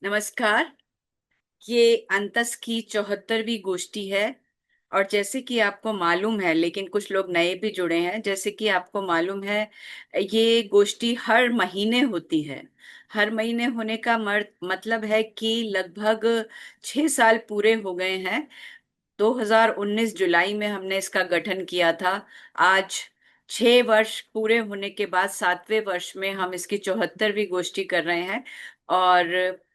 नमस्कार। ये अंतस की 74वीं गोष्ठी है। और जैसे कि आपको मालूम है, लेकिन कुछ लोग नए भी जुड़े हैं, जैसे कि आपको मालूम है, ये गोष्ठी हर महीने होती है। हर महीने होने का मतलब है कि लगभग 6 साल पूरे हो गए हैं। 2019 जुलाई में हमने इसका गठन किया था। आज 6 वर्ष पूरे होने के बाद 7वें वर्ष में हम इसकी 74वीं गोष्ठी कर रहे हैं। और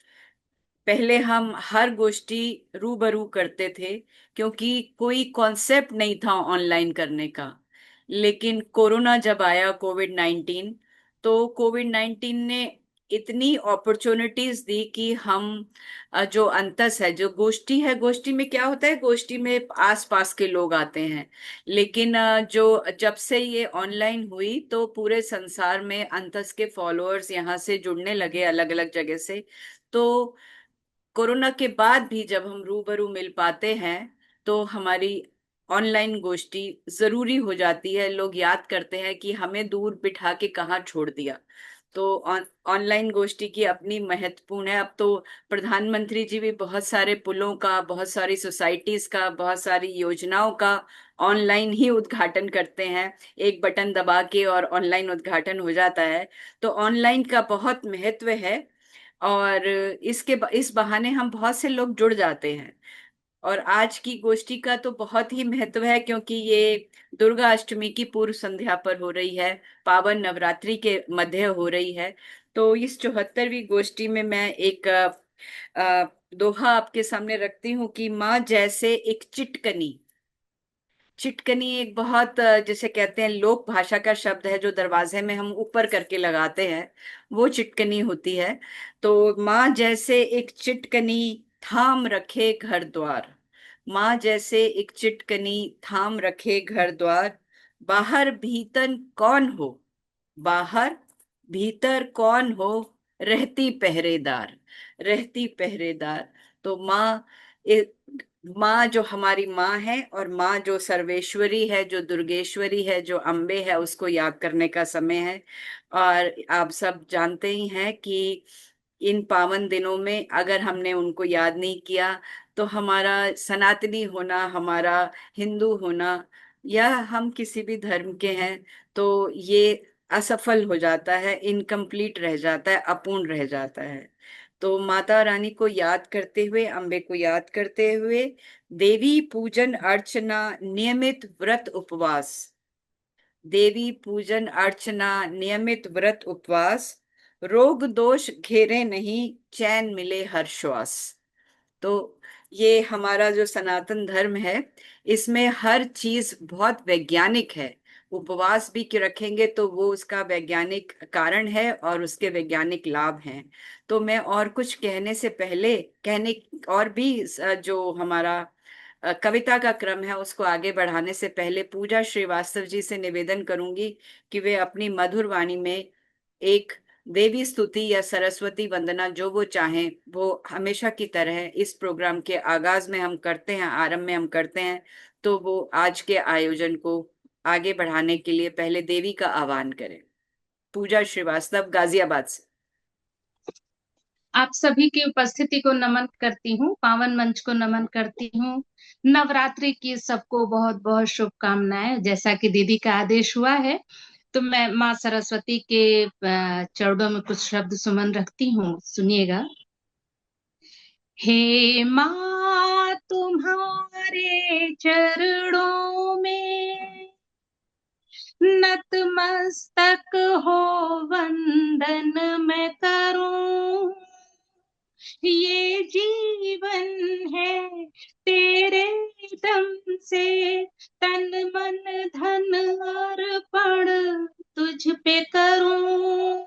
पहले हम हर गोष्ठी रूबरू करते थे, क्योंकि कोई कॉन्सेप्ट नहीं था ऑनलाइन करने का। लेकिन कोरोना जब आया, कोविड 19, तो कोविड 19 ने इतनी अपॉर्चुनिटीज दी कि हम जो अंतस है, जो गोष्ठी है, गोष्ठी में क्या होता है, गोष्ठी में आस पास के लोग आते हैं। लेकिन जो जब से ये ऑनलाइन हुई, तो पूरे संसार में अंतस के फॉलोअर्स यहाँ से जुड़ने लगे, अलग अलग जगह से। तो कोरोना के बाद भी जब हम रूबरू मिल पाते हैं, तो हमारी ऑनलाइन गोष्ठी जरूरी हो जाती है। लोग याद करते हैं कि हमें दूर बिठा के कहाँ छोड़ दिया। तो ऑनलाइन गोष्ठी की अपनी महत्वपूर्ण है। अब तो प्रधानमंत्री जी भी बहुत सारे पुलों का, बहुत सारी सोसाइटीज का, बहुत सारी योजनाओं का ऑनलाइन ही उद्घाटन करते हैं। एक बटन दबा के और ऑनलाइन उद्घाटन हो जाता है। तो ऑनलाइन का बहुत महत्व है। और इस बहाने हम बहुत से लोग जुड़ जाते हैं। और आज की गोष्ठी का तो बहुत ही महत्व है, क्योंकि ये दुर्गा अष्टमी की पूर्व संध्या पर हो रही है। पावन नवरात्रि के मध्य हो रही है। तो इस 74वीं गोष्ठी में मैं एक दोहा आपके सामने रखती हूँ कि माँ जैसे एक चिटकनी। चिटकनी एक बहुत जैसे कहते हैं, लोक भाषा का शब्द है, जो दरवाजे में हम ऊपर करके लगाते हैं, वो चिटकनी होती है। तो माँ जैसे एक चिटकनी थाम रखे घर द्वार। माँ जैसे एक चिटकनी थाम रखे घर द्वार। बाहर भीतर कौन हो, बाहर भीतर कौन हो, रहती पहरेदार, रहती पहरेदार। तो माँ जो हमारी माँ है, और माँ जो सर्वेश्वरी है, जो दुर्गेश्वरी है, जो अम्बे है, उसको याद करने का समय है। और आप सब जानते ही हैं कि इन पावन दिनों में अगर हमने उनको याद नहीं किया, तो हमारा सनातनी होना, हमारा हिंदू होना, या हम किसी भी धर्म के हैं, तो ये असफल हो जाता है, इनकम्प्लीट रह जाता है, अपूर्ण रह जाता है। तो माता रानी को याद करते हुए, अम्बे को याद करते हुए, देवी पूजन अर्चना, नियमित व्रत उपवास। देवी पूजन अर्चना, नियमित व्रत उपवास। रोग दोष घेरे नहीं, चैन मिले हर श्वास। तो ये हमारा जो सनातन धर्म है, इसमें हर चीज बहुत वैज्ञानिक है। उपवास भी कि रखेंगे तो वो उसका वैज्ञानिक कारण है, और उसके वैज्ञानिक लाभ हैं। तो मैं और कुछ कहने से पहले, कहने और भी जो हमारा कविता का क्रम है, उसको आगे बढ़ाने से पहले पूजा श्रीवास्तव जी से निवेदन करूंगी कि वे अपनी मधुर वाणी में एक देवी स्तुति या सरस्वती वंदना, जो वो चाहें, वो हमेशा की तरह इस प्रोग्राम के आगाज में हम करते हैं, आरंभ में हम करते हैं। तो वो आज के आयोजन को आगे बढ़ाने के लिए पहले देवी का आह्वान करें। पूजा श्रीवास्तव, गाजियाबाद से। आप सभी की उपस्थिति को नमन करती हूँ, पावन मंच को नमन करती हूँ। नवरात्रि की सबको बहुत बहुत शुभकामनाएं। जैसा कि दीदी का आदेश हुआ है, तो मैं माँ सरस्वती के चरणों में कुछ शब्द सुमन रखती हूँ, सुनिएगा। हे माँ तुम्हारे चरणों में नतमस्तक हो वंदन मैं करूं। ये जीवन है तेरे दम से, तन मन धन अर्पण तुझ पे करूं।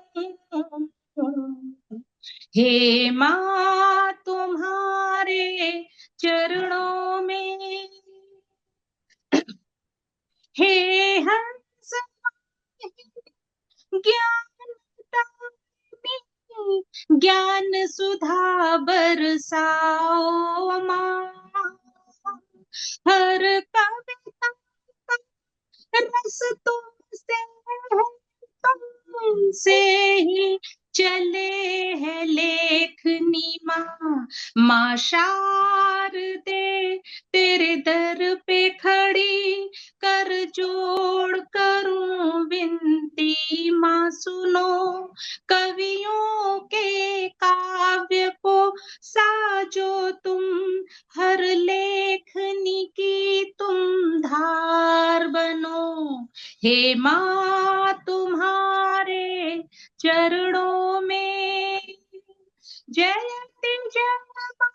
हे माँ तुम्हारे चरणों में, हे हंस ज्ञान दायिनी, ज्ञान सुधा बरसाओ माँ। हर कविता का रस तुमसे है, तुमसे ही चले है लेखनी माँ। माँ शारदे तेरे दर पे खड़ी, कर जोड़ करूं विनती माँ सुनो। कवियों के काव्य को साजो तुम, हर लेखनी की तुम धार बनो। हे माँ तुम्हारे चरणों में जयति जय माँ,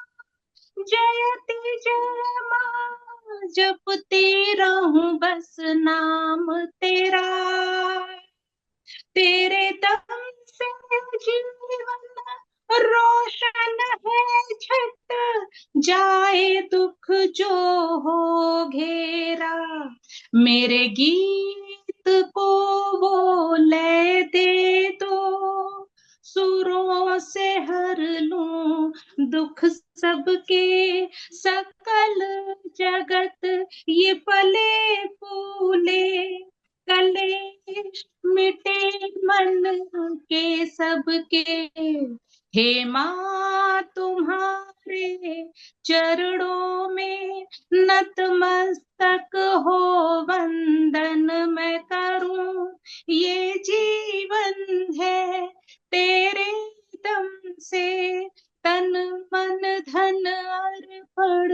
जयति जय माँ, जपती रहूं बस नाम तेरा। तेरे दम से जीवन रोशन है छट जाए दुख जो हो घेरा। मेरे गीत को वो लय दे दो, सुरों से हर लूं दुख सबके। सकल जगत ये पले फूले, कलेश मिटे मन के सबके। हे माँ तुम्हारे चरणों में नतमस्तक हो वंदन मैं करूं। ये जीवन है तेरे दम से, तन मन धन अर्पण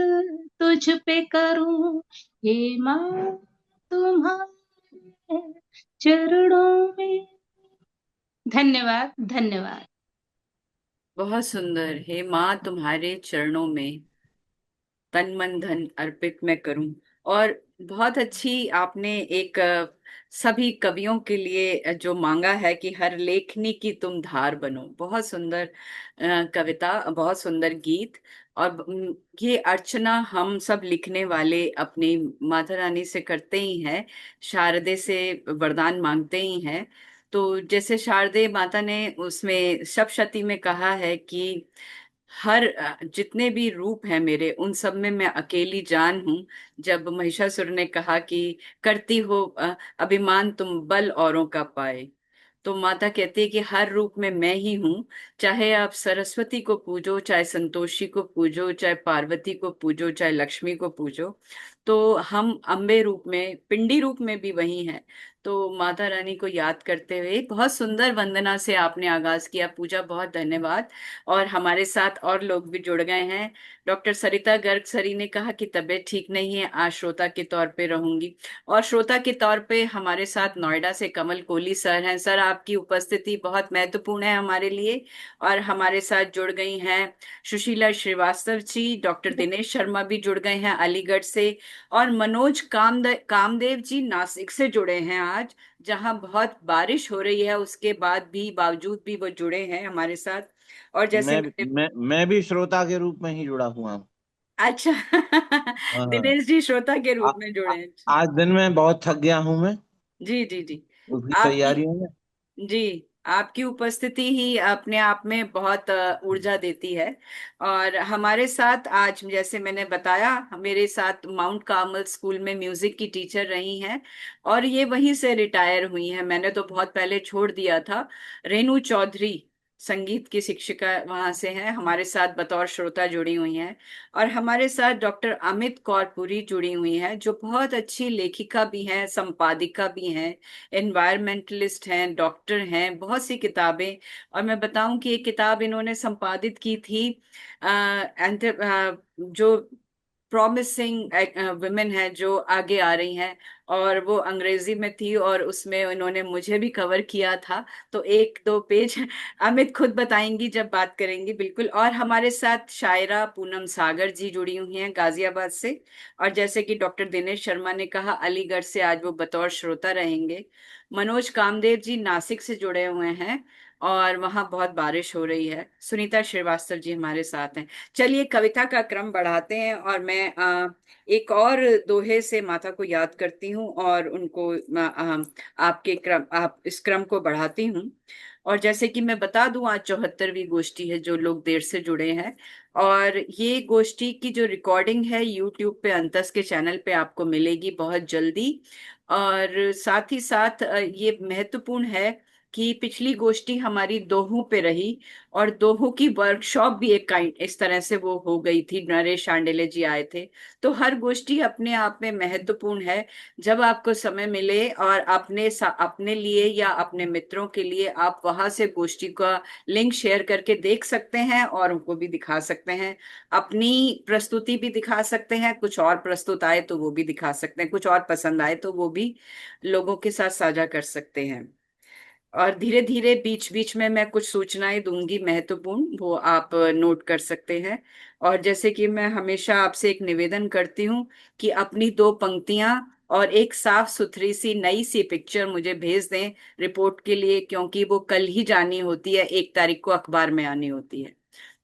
तुझ पे करूं। हे माँ तुम्हारे चरणों में। धन्यवाद, धन्यवाद। बहुत सुंदर। हे माँ तुम्हारे चरणों में तन मन धन अर्पित मैं करूं। और बहुत अच्छी आपने एक सभी कवियों के लिए जो मांगा है कि हर लेखनी की तुम धार बनो। बहुत सुंदर कविता, बहुत सुंदर गीत। और ये अर्चना हम सब लिखने वाले अपनी माता रानी से करते ही हैं, शारदे से वरदान मांगते ही हैं। तो जैसे शारदे माता ने उसमें सप्तशती में कहा है कि हर जितने भी रूप हैं मेरे, उन सब में मैं अकेली जान हूँ। जब महिषासुर ने कहा कि करती हो अभिमान तुम बल औरों का पाए, तो माता कहती है कि हर रूप में मैं ही हूँ। चाहे आप सरस्वती को पूजो, चाहे संतोषी को पूजो, चाहे पार्वती को पूजो, चाहे लक्ष्मी को पूजो, तो हम अम्बे रूप में, पिंडी रूप में भी वही हैं। तो माता रानी को याद करते हुए बहुत सुंदर वंदना से आपने आगाज किया। पूजा, बहुत धन्यवाद। और हमारे साथ और लोग भी जुड़ गए हैं। डॉक्टर सरिता गर्ग सरी ने कहा कि तबीयत ठीक नहीं है, आज श्रोता के तौर पे रहूंगी। और श्रोता के तौर पे हमारे साथ नोएडा से कमल कोहली सर हैं। सर, आपकी उपस्थिति बहुत महत्वपूर्ण है हमारे लिए। और हमारे साथ जुड़ गई हैं सुशीला श्रीवास्तव जी, डॉक्टर दिनेश शर्मा भी जुड़ गए हैं अलीगढ़ से। और मनोज कामदेव जी नासिक से जुड़े हैं आज, जहां बहुत बारिश हो रही है, उसके बाद भी बावजूद भी वो जुड़े हैं हमारे साथ। और जैसे मैं मैंने, मैं मैं भी श्रोता के रूप में ही जुड़ा हुआ हूँ। अच्छा हाँ। दिनेश जी श्रोता के आ, रूप में आ, जुड़े हैं। आज दिन में बहुत थक गया हूँ मैं जी जी जी। उसकी आपकी, तैयारियों में। जी, आपकी उपस्थिति ही अपने आप में बहुत ऊर्जा देती है। और हमारे साथ आज, जैसे मैंने बताया, मेरे साथ माउंट कार्मल स्कूल में म्यूजिक की टीचर रही हैं। और ये वहीं से रिटायर हुई हैं, मैंने तो बहुत पहले छोड़ दिया था। रेनू चौधरी संगीत की शिक्षिका वहां से हैं, हमारे साथ बतौर श्रोता जुड़ी हुई हैं। और हमारे साथ डॉक्टर अमित कौर पुरी जुड़ी हुई हैं, जो बहुत अच्छी लेखिका भी हैं, संपादिका भी हैं, एनवायरमेंटलिस्ट हैं, डॉक्टर हैं, बहुत सी किताबें। और मैं बताऊं कि एक किताब इन्होंने संपादित की थी, जो प्रॉमिसिंग वुमेन है जो आगे आ रही हैं, और वो अंग्रेजी में थी, और उसमें इन्होंने मुझे भी कवर किया था। तो एक दो पेज अमित खुद बताएंगी जब बात करेंगी, बिल्कुल। और हमारे साथ शायरा पूनम सागर जी जुड़ी हुई हैं गाजियाबाद से। और जैसे कि डॉक्टर दिनेश शर्मा ने कहा, अलीगढ़ से आज वो बतौर श्रोता रहेंगे। मनोज कामदेव जी नासिक से जुड़े हुए हैं, और वहां बहुत बारिश हो रही है। सुनीता श्रीवास्तव जी हमारे साथ हैं। चलिए कविता का क्रम बढ़ाते हैं, और मैं एक और दोहे से माता को याद करती हूँ, और उनको आपके क्रम, आप इस क्रम को बढ़ाती हूँ। और जैसे कि मैं बता दूं, आज 74वीं गोष्ठी है, जो लोग देर से जुड़े हैं। और ये गोष्ठी की जो रिकॉर्डिंग है, यूट्यूब पे अंतस के चैनल पे आपको मिलेगी बहुत जल्दी। और साथ ही साथ ये महत्वपूर्ण है कि पिछली गोष्ठी हमारी दोहों पे रही, और दोहों की वर्कशॉप भी एक काइंड इस तरह से वो हो गई थी। नरेश शांडिल्य जी आए थे। तो हर गोष्ठी अपने आप में महत्वपूर्ण है। जब आपको समय मिले और अपने लिए या अपने मित्रों के लिए आप वहां से गोष्ठी का लिंक शेयर करके देख सकते हैं और उनको भी दिखा सकते हैं। अपनी प्रस्तुति भी दिखा सकते हैं, कुछ और प्रस्तुत आए तो वो भी दिखा सकते हैं, कुछ और पसंद आए तो वो भी लोगों के साथ साझा कर सकते हैं। और धीरे धीरे बीच बीच में मैं कुछ सूचनाएं दूंगी महत्वपूर्ण, वो आप नोट कर सकते हैं। और जैसे कि मैं हमेशा आपसे एक निवेदन करती हूँ कि अपनी दो पंक्तियां और एक साफ सुथरी सी नई सी पिक्चर मुझे भेज दें रिपोर्ट के लिए, क्योंकि वो कल ही जानी होती है, 1 तारीख को अखबार में आनी होती है।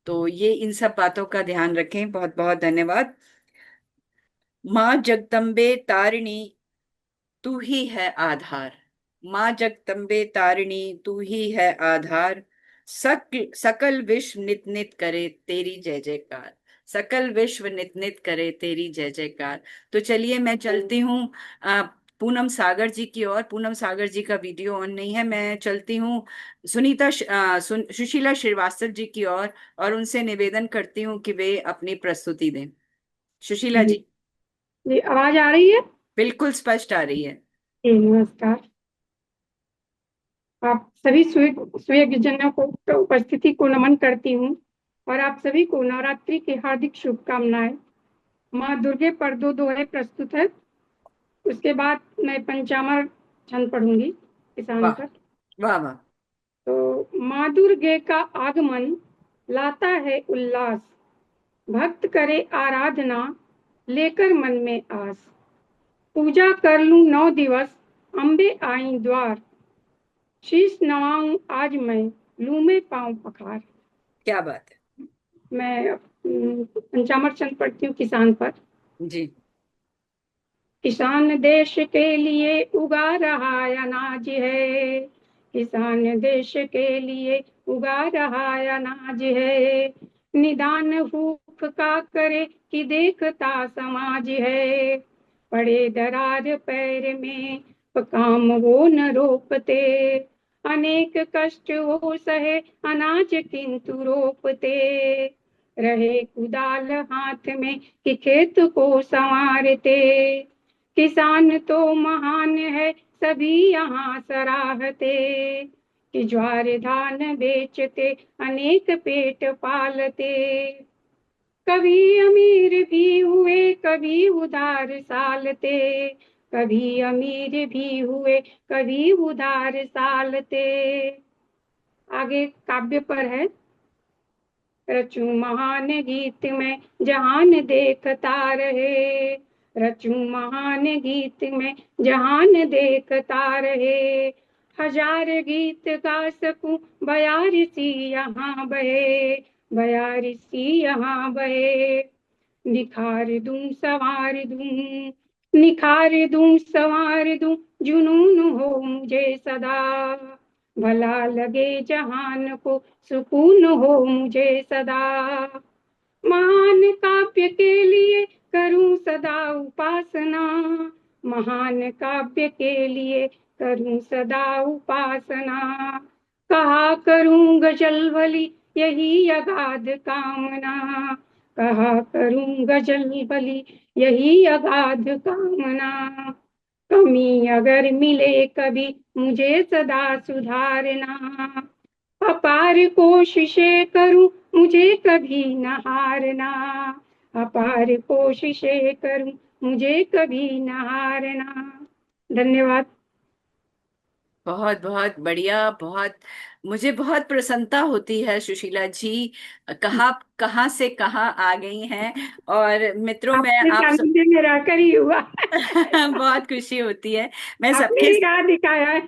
तो ये इन सब बातों का ध्यान रखें। बहुत बहुत धन्यवाद। माँ जगदम्बे तारिणी तू ही है आधार। माँ जगदम्बे तारिणी तू ही है आधार। सकल सकल विश्व नित नित करे तेरी जय जयकार। सकल विश्व नित नित करे तेरी जय जयकार। तो चलिए मैं चलती हूँ पूनम सागर जी की ओर। पूनम सागर जी का वीडियो ऑन नहीं है। मैं चलती हूँ सुशीला श्रीवास्तव जी की ओर, और उनसे निवेदन करती हूँ कि वे अपनी प्रस्तुति दें। सुशीला जी जी। जी, आवाज आ रही है? बिल्कुल स्पष्ट आ रही है। जी, नमस्कार। आप सभी सूर्यजनों को उपस्थिति को नमन करती हूँ और आप सभी को नवरात्रि की हार्दिक शुभकामनाएं। माँ दुर्गे पर दो दोहे प्रस्तुत है। उसके बाद मैं पंचामर छंद पढ़ूंगी किसान वाह पर। वाह वाह। तो माँ दुर्गे का आगमन लाता है उल्लास, भक्त करे आराधना लेकर मन में आस। पूजा कर लूं 9 दिवस अम्बे आई द्वार, शीश नवाऊं आज मैं लूं में पाऊं पखार। क्या बात मैं पंचामर चंद पढ़ती हूँ किसान पर। है जी। किसान देश के लिए उगा रहा अनाज है, किसान देश के लिए उगा रहा अनाज है। निदान भूख का करे कि देखता समाज है, पड़े दरार पैर में काम वो न रोकते। अनेक कष्ट वो सहे अनाज किंतु रोपते, रहे कुदाल हाथ में कि खेत को संवारते। किसान तो महान है सभी यहाँ सराहते, कि ज्वार धान बेचते अनेक पेट पालते। कभी अमीर भी हुए कभी उधार सालते, कभी अमीर भी हुए कभी उधार सालते। आगे काव्य पर है। रचूं महान गीत में जहान देखता रहे, रचूं महान गीत में जहान देखता रहे। हजार गीत गा सकूं बयारिसी यहाँ बहे, बयारिसी यहाँ बहे। निखार दूं सवार दूं, निखार दूं सवार दूं, जुनून हो मुझे सदा। भला लगे जहान को सुकून हो मुझे सदा। महान काव्य के लिए करूं सदा उपासना, महान काव्य के लिए करूं सदा उपासना। कहा करूं गजल भली यही अगाध कामना, कहा करूं गजल भली यही अगाध कामना। कमी अगर मिले कभी मुझे सदा सुधारना, अपार कोशिशें करूं मुझे कभी न हारना, अपार कोशिशें करूं मुझे कभी न हारना। धन्यवाद। बहुत बहुत बढ़िया। बहुत मुझे बहुत प्रसन्नता होती है सुशीला जी, कहाँ कहाँ से कहाँ आ गई हैं। और मित्रों, मैं आपके आप सब सानिध्य में रहकर ही हुआ। बहुत खुशी होती है। मैं आपने सबके ही राह दिखाया है।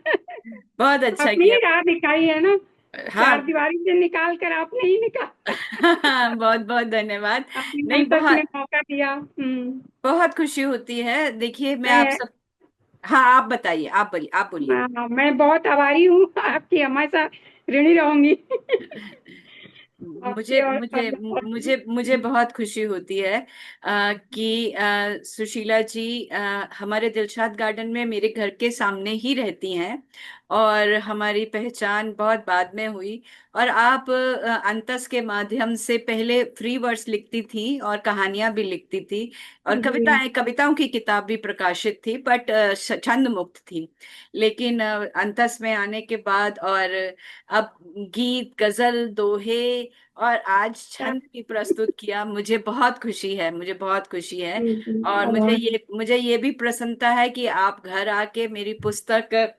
बहुत अच्छा आपने किया। ही राह दिखाई है ना, चार हाँ। दीवारी से निकाल कर आपने ही निकाला। बहुत बहुत धन्यवाद। आपने नहीं, मंतक में बहुत मौका दिया। बहुत खुशी होती है। देखिए मैं आप मैं सब। हाँ, आप बताइए, आप बोलिए, आप बोलिए। मैं बहुत आभारी हूँ, आपकी हमेशा ऋणी रहूंगी। मुझे आपके और मुझे अल्लाह मुझे मुझे बहुत खुशी होती है कि सुशीला जी हमारे दिलशाद गार्डन में मेरे घर के सामने ही रहती हैं, और हमारी पहचान बहुत बाद में हुई। और आप अंतस के माध्यम से पहले फ्री वर्स लिखती थी और कहानियां भी लिखती थी, और जी। कविताओं की किताब भी प्रकाशित थी, बट छंद मुक्त थी। लेकिन अंतस में आने के बाद, और अब गीत, गजल, दोहे, और आज क्या? छंद भी प्रस्तुत किया, मुझे बहुत खुशी है, मुझे बहुत खुशी है। जी, और आभार। मुझे ये भी प्रसन्नता है कि आप घर आके मेरी पुस्तक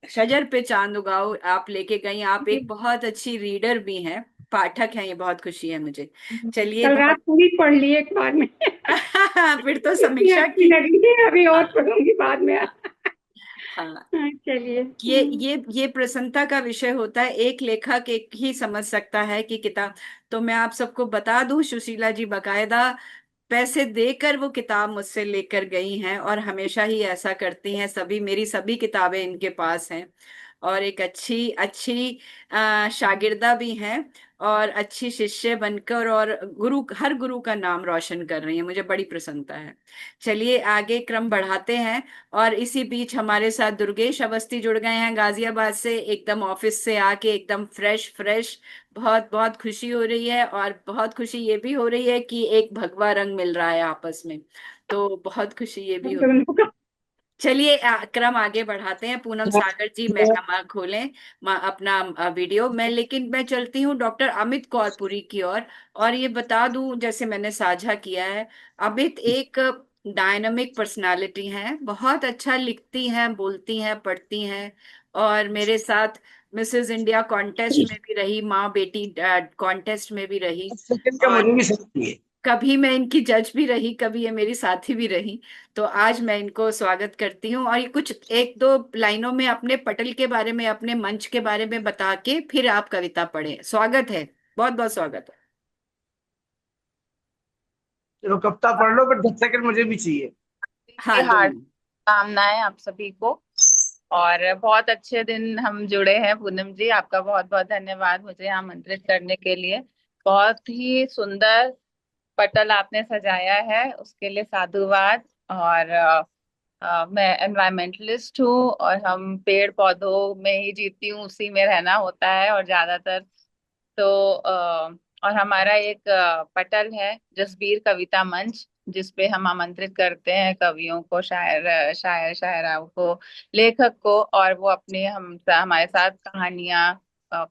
शजर पे चांद उगाओ आप लेके गई। आप जी, एक बहुत अच्छी रीडर भी हैं, पाठक हैं, ये बहुत खुशी है मुझे। चलिए, कल रात बहुत पूरी पढ़ ली एक बार में। फिर तो इतनी समीक्षा अच्छी की। लगी थी, अभी और हाँ, पढ़ूंगी बाद में। हाँ। हाँ, चलिए। ये प्रसन्नता का विषय होता है, एक लेखक एक ही समझ सकता है कि किताब। तो मैं आप सबको बता दूं, सुशीला जी बकायदा पैसे देकर वो किताब मुझसे लेकर गई हैं, और हमेशा ही ऐसा करती हैं। मेरी सभी किताबें इनके पास हैं, और एक अच्छी अच्छी शागिर्दा भी हैं, और अच्छी शिष्य बनकर और हर गुरु का नाम रोशन कर रही हैं। मुझे बड़ी प्रसन्नता है। चलिए आगे क्रम बढ़ाते हैं। और इसी बीच हमारे साथ दुर्गेश अवस्थी जुड़ गए हैं गाजियाबाद से, एकदम ऑफिस से आके एकदम फ्रेश फ्रेश। बहुत बहुत खुशी हो रही है, और बहुत खुशी ये भी हो रही है कि एक भगवा रंग मिल रहा है आपस में, तो बहुत खुशी ये भी हो। दोनों का। चलिए क्रम आगे बढ़ाते हैं। पूनम सागर जी, मैं खोलें अपना वीडियो में, लेकिन मैं चलती हूँ डॉक्टर अमित कौरपुरी की ओर। और ये बता दूं, जैसे मैंने साझा किया है, अमित एक डायनामिक पर्सनालिटी हैं, बहुत अच्छा लिखती हैं, बोलती हैं, पढ़ती हैं। और मेरे साथ मिसेस इंडिया कॉन्टेस्ट में भी रही, माँ बेटी कॉन्टेस्ट में भी रही। सेकंड का और मुझे भी सही चाहिए। कभी मैं इनकी जज भी रही, कभी ये मेरी साथी भी रही। तो आज मैं इनको स्वागत करती हूँ, और ये कुछ एक दो लाइनों में अपने पटल के बारे में, अपने मंच के बारे में बता के फिर आप कविता पढ़ें। स्वागत है, बहुत बहुत स्वागत है। चलो कविता पढ़ लो, पर 10 सेकंड मुझे भी चाहिए। हाँ, की दो हार्दिक मिनट। कामनाएं आप सभी को। और बहुत अच्छे दिन हम जुड़े हैं पूनम जी, आपका बहुत बहुत धन्यवाद मुझे आमंत्रित करने के लिए। बहुत ही सुंदर पटल आपने सजाया है, उसके लिए साधुवाद। और मैं एनवायरमेंटलिस्ट हूँ, और हम पेड़ पौधों में ही जीती हूँ, उसी में रहना होता है और ज्यादातर। तो और हमारा एक पटल है जसबीर कविता मंच, जिसपे हम आमंत्रित करते हैं कवियों को, शायर शायराओं को, लेखक को, और वो अपने हमारे साथ कहानियां,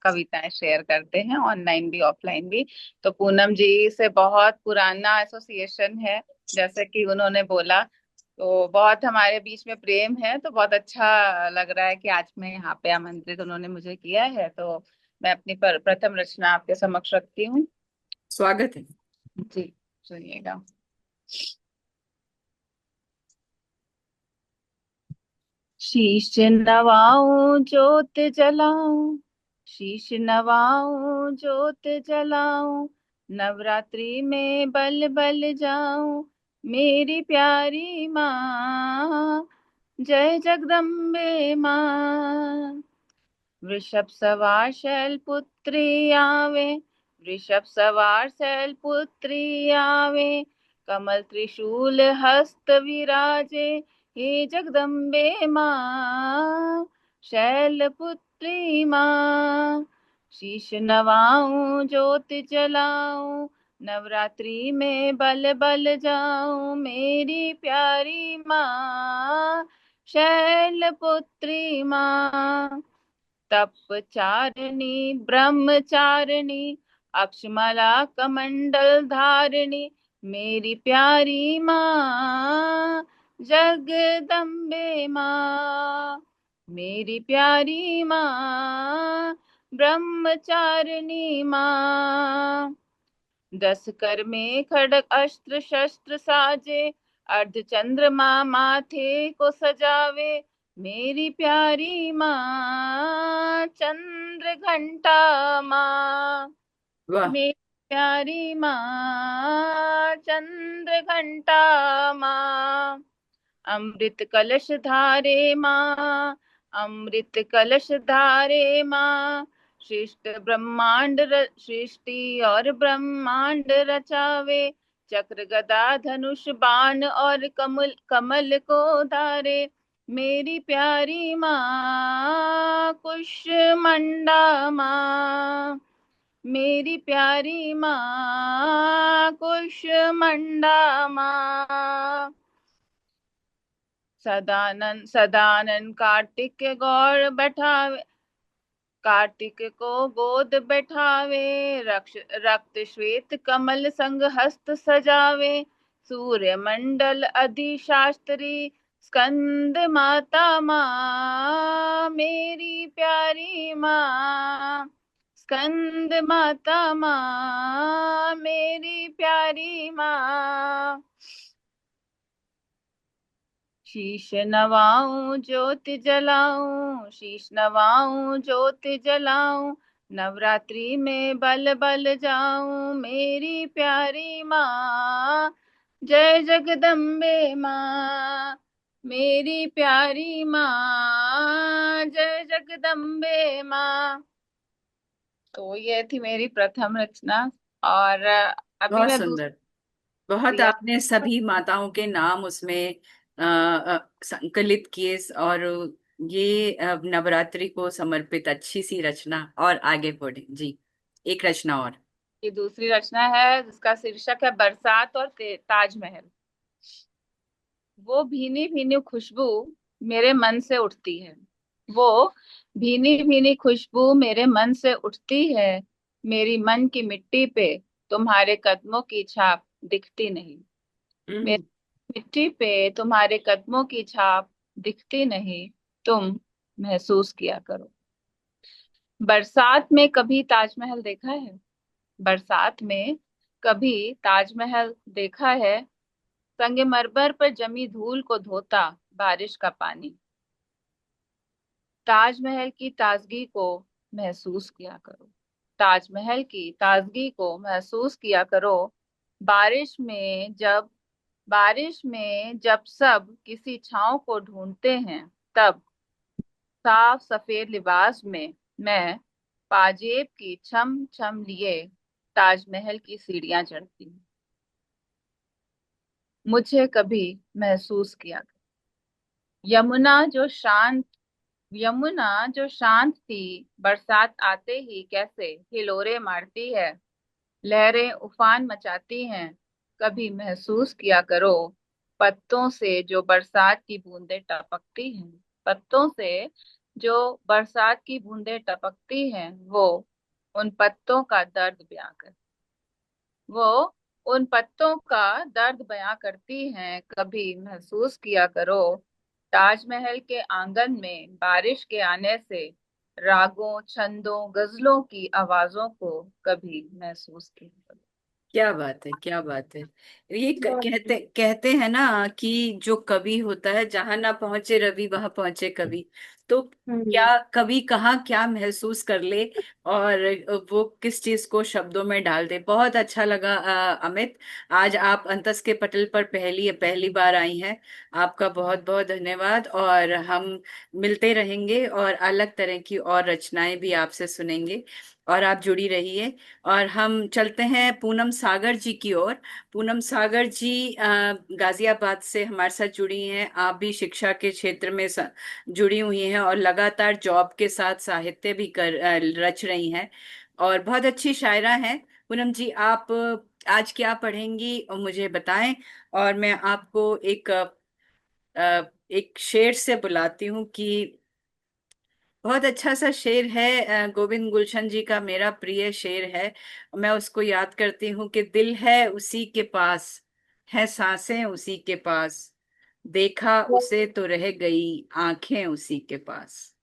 कविताएं शेयर करते हैं, ऑनलाइन भी ऑफलाइन भी। तो पूनम जी से बहुत पुराना एसोसिएशन है, जैसे कि उन्होंने बोला। तो बहुत हमारे बीच में प्रेम है, तो बहुत अच्छा लग रहा है कि आज मैं यहाँ पे आमंत्रित उन्होंने मुझे किया है। तो मैं अपनी प्रथम रचना आपके समक्ष रखती हूँ। स्वागत है। जी, सुनिएगा। शीश नवाऊं जोत जलाऊं, शीश नवाऊं जोत जलाऊं, नवरात्रि में बल बल जाऊं, मेरी प्यारी माँ, जय जगदम्बे माँ। वृषभ सवार शैलपुत्री आवे, वृषभ सवार शैलपुत्री आवे, कमल त्रिशूल हस्त विराजे, हे जगदम्बे माँ, शैलपुत्री माँ। शीश नवाऊं ज्योति जलाऊं, नवरात्रि में बल बल जाऊं, मेरी प्यारी माँ, शैलपुत्री माँ। तपचारिणी ब्रह्मचारिणी, अक्षमाला कमंडल धारिणी, मेरी प्यारी माँ, जगदम्बे माँ। मेरी प्यारी माँ, ब्रह्मचारिणी माँ। 10 कर में खड़ग अस्त्र शस्त्र साजे, अर्ध चंद्रमा माथे को सजावे, मेरी प्यारी माँ, चंद्र घंटा माँ। वाह। मेरी प्यारी माँ, चंद्र घंटा माँ। अमृत कलश धारे माँ, अमृत कलश धारे माँ, सृष्टि और ब्रह्मांड रचावे, चक्र गदा धनुष बाण और कमल कमल को धारे। मेरी प्यारी माँ कुष्मांडा माँ, मेरी प्यारी माँ कुष्मांडा माँ। सदानंद सदानंद कार्तिक गौर बैठावे, कार्तिक को गोद बैठावे, रक्त श्वेत कमल संग हस्त सजावे। सूर्य मंडल अधिशास्त्री स्कंद माता माँ, मेरी प्यारी माँ स्कंद माता माँ, मेरी प्यारी माँ। शीश नवाऊं ज्योति जलाऊं, शीश नवाऊं ज्योति जलाऊं, नवरात्रि में बल बल जाऊं, मेरी प्यारी माँ जय जगदम्बे माँ, मेरी प्यारी माँ जय जगदम्बे माँ। तो ये थी मेरी प्रथम रचना। और अभी बहुत मैं सुंदर। दूसरी बहुत प्रिया। आपने सभी माताओं के नाम उसमें संकलित किए, और ये नवरात्रि को समर्पित अच्छी सी रचना। और आगे बढ़े जी, एक रचना और। की दूसरी रचना है जिसका शीर्षक है बरसात और ताजमहल। वो भीनी भीनी खुशबू मेरे मन से उठती है, वो भीनी भीनी खुशबू मेरे मन से उठती है, मेरी मन की मिट्टी पे तुम्हारे कदमों की छाप दिखती नहीं, हम्म। मेरी मिट्टी पे तुम्हारे कदमों की छाप दिखती नहीं, तुम महसूस किया करो। बरसात में कभी ताजमहल देखा है? बरसात में कभी ताजमहल देखा है? संगमरमर पर जमी धूल को धोता बारिश का पानी। ताजमहल की ताजगी को महसूस किया करो, ताजमहल की ताजगी को महसूस किया करो। बारिश में जब सब किसी छांव को ढूंढते हैं, तब साफ सफेद लिबास में मैं पाजेब की छम छम लिए ताजमहल की सीढ़ियां चढ़ती हूँ। मुझे कभी महसूस किया। यमुना जो शांत यमुना जो शांत थी, बरसात आते ही कैसे हिलोरे मारती है, लहरें उफान मचाती हैं। कभी महसूस किया करो, पत्तों से जो बरसात की बूंदें टपकती हैं, पत्तों से जो बरसात की बूंदें टपकती हैं, उन पत्तों का दर्द बयां कर वो उन पत्तों का दर्द बयां करती हैं। कभी महसूस किया करो, ताजमहल के आंगन में बारिश के आने से रागों छंदों गजलों की आवाजों को कभी महसूस किया करो। क्या बात है, क्या बात है। ये बहुत कहते कहते हैं ना कि जो कवि होता है, जहां ना पहुंचे रवि वहां पहुंचे कवि। तो क्या हम्म। कवि कहाँ क्या महसूस कर ले, और वो किस चीज को शब्दों में डाल दे। बहुत अच्छा लगा अमित। आज आप अंतस के पटल पर पहली पहली बार आई हैं। आपका बहुत बहुत धन्यवाद। और हम मिलते रहेंगे और अलग तरह की और रचनाएं भी आपसे सुनेंगे। और आप जुड़ी रहिए। और हम चलते हैं पूनम सागर जी की ओर। पूनम सागर जी गाजियाबाद से हमारे साथ जुड़ी हैं। आप भी शिक्षा के क्षेत्र में जुड़ी हुई हैं, और लगातार जॉब के साथ साहित्य भी रच रही हैं, और बहुत अच्छी शायरा हैं। पूनम जी, आप आज क्या पढ़ेंगी और मुझे बताएं। और मैं आपको एक शेर से बुलाती हूँ कि बहुत अच्छा सा शेर है, गोविंद गुलशन जी का मेरा प्रिय शेर है। मैं उसको याद करती हूँ कि दिल है उसी के पास, है सांसें उसी के पास, देखा उसे तो रह गई आंखें उसी के पास।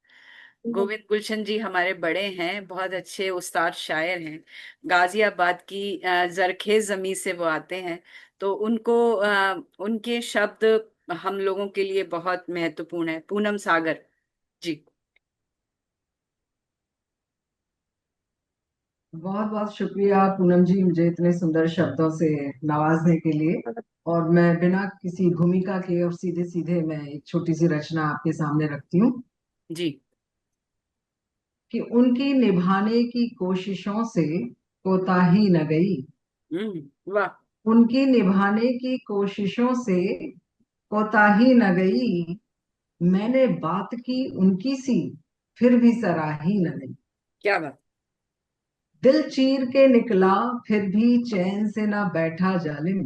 गोविंद गुलशन जी हमारे बड़े हैं, बहुत अच्छे उस्ताद शायर हैं। गाजियाबाद की जरखेज जमी से वो आते हैं। तो उनके शब्द हम लोगों के लिए बहुत महत्वपूर्ण है। पूनम सागर जी। बहुत बहुत शुक्रिया पूनम जी, मुझे इतने सुंदर शब्दों से नवाजने के लिए। और मैं बिना किसी भूमिका के और सीधे सीधे मैं एक छोटी सी रचना आपके सामने रखती हूँ। जी। कि उनकी निभाने की कोशिशों से कोताही न गई। वाह। उनकी निभाने की कोशिशों से कोताही न गई। मैंने बात की उनकी सी, फिर भी सराही न गई। क्या बात। दिल चीर के निकला, फिर भी चैन से ना बैठा जालिम।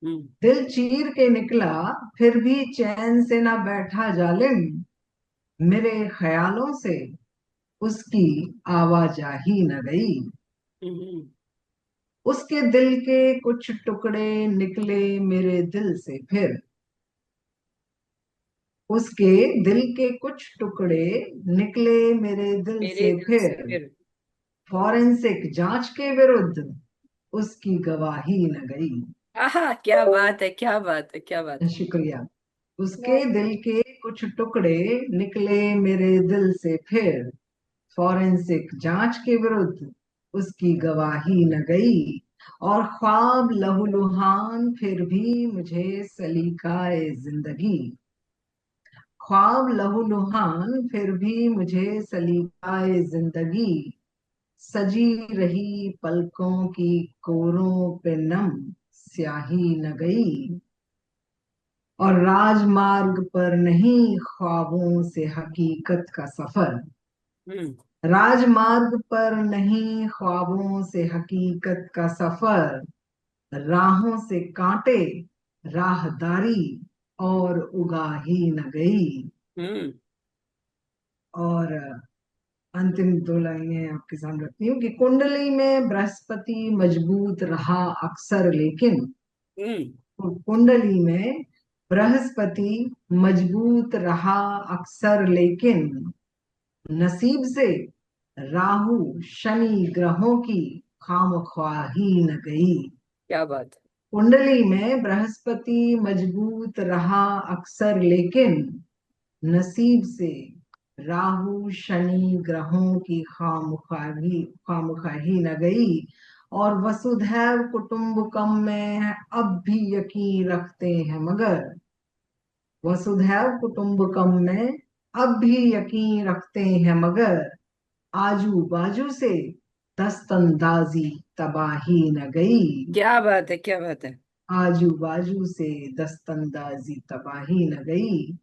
हम्म। दिल चीर के निकला, फिर भी चैन से ना बैठा जालिम। मेरे ख्यालों से उसकी आवाजाही न गई। हम्म। उसके दिल के कुछ टुकड़े निकले मेरे दिल से फिर। उसके दिल के कुछ टुकड़े निकले मेरे दिल मेरे से दिल से फिर। फिर। फॉरेंसिक जांच के विरुद्ध उसकी गवाही न गई। आहा, क्या बात है, क्या बात है, क्या बात है। शुक्रिया। उसके दिल के कुछ टुकड़े निकले मेरे दिल से फिर। फॉरेंसिक जांच के विरुद्ध उसकी गवाही न गई। और ख्वाब लहूलुहान फिर भी मुझे सलीकाए जिंदगी। ख्वाब लहूलुहान फिर भी मुझे सलीकाए जिंदगी। सजी रही पलकों की कोरों पे नम स्याही न गई। और राजमार्ग पर नहीं ख्वाबों से हकीकत का सफर। हम्म। राजमार्ग पर नहीं ख्वाबों से हकीकत का सफर। राहों से कांटे राहदारी और उगाही न गई। हम्म। और अंतिम दो लाइनें आपके सामने रखती हूँ कि कुंडली में बृहस्पति मजबूत रहा अक्सर लेकिन। हम्म। कुंडली में बृहस्पति मजबूत रहा अक्सर लेकिन। नसीब से राहु शनि ग्रहों की खामख्वाही न गई। क्या बात है। कुंडली में बृहस्पति मजबूत रहा अक्सर लेकिन। नसीब से राहु शनि ग्रहों की खामख्वाही खामख्वाही न गई। और वसुधैव कुटुंबकम में अब भी यकीन रखते हैं मगर। वसुधैव कुटुंबकम में अब भी यकीन रखते हैं मगर। आजू बाजू से दस्तंदाजी तबाही न गई। क्या बात है, क्या बात है। आजू बाजू से दस्तंदाजी तबाही न गई।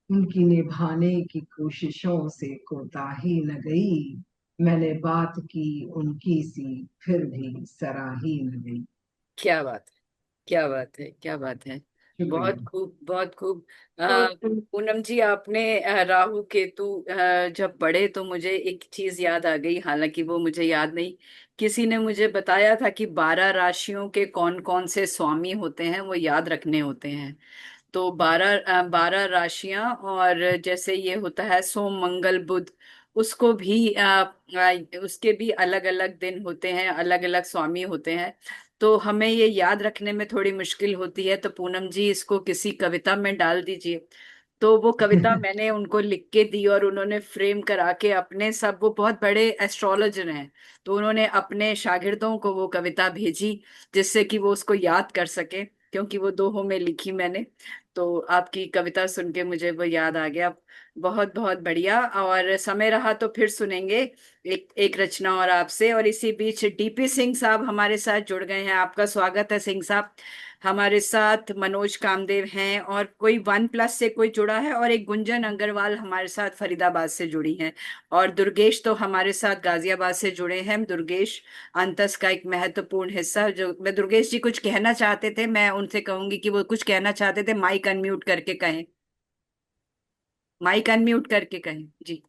उनकी निभाने की कोशिशों से कोताही न गई। मैंने बात की उनकी सी, फिर भी सराही न गई। क्या बात है, क्या बात है, क्या बात है। बहुत शुक्रिया। खूब, बहुत खूब। बहुत पूनम जी, आपने राहु केतु जब पढ़े तो मुझे एक चीज याद आ गई, हालांकि वो मुझे याद नहीं। किसी ने मुझे बताया था कि 12 राशियों के कौन कौन से स्वामी होते हैं, वो याद रखने होते हैं। तो 12 राशियां, और जैसे ये होता है सोम मंगल बुध, उसको भी उसके भी अलग अलग दिन होते हैं, अलग अलग स्वामी होते हैं। तो हमें ये याद रखने में थोड़ी मुश्किल होती है, तो पूनम जी इसको किसी कविता में डाल दीजिए। तो वो कविता मैंने उनको लिख के दी और उन्होंने फ्रेम करा के अपने, सब वो बहुत बड़े एस्ट्रोलॉजर हैं, तो उन्होंने अपने शागिर्दों को वो कविता भेजी, जिससे कि वो उसको याद कर सके, क्योंकि वो दोहों में लिखी मैंने। तो आपकी कविता सुन के मुझे वो याद आ गया। बहुत बहुत बढ़िया। और समय रहा तो फिर सुनेंगे एक एक रचना और आपसे। और इसी बीच डीपी सिंह साहब हमारे साथ जुड़ गए हैं, आपका स्वागत है सिंह साहब। हमारे साथ मनोज कामदेव हैं, और कोई वन प्लस से कोई जुड़ा है, और एक गुंजन अग्रवाल हमारे साथ फरीदाबाद से जुड़ी हैं। और दुर्गेश तो हमारे साथ गाजियाबाद से जुड़े हैं। दुर्गेश अंतस का एक महत्वपूर्ण हिस्सा, जो मैं, दुर्गेश जी कुछ कहना चाहते थे, मैं उनसे कहूंगी कि वो कुछ कहना चाहते थे, माइक अनम्यूट करके कहें। माइक अनम्यूट करके कहें जी।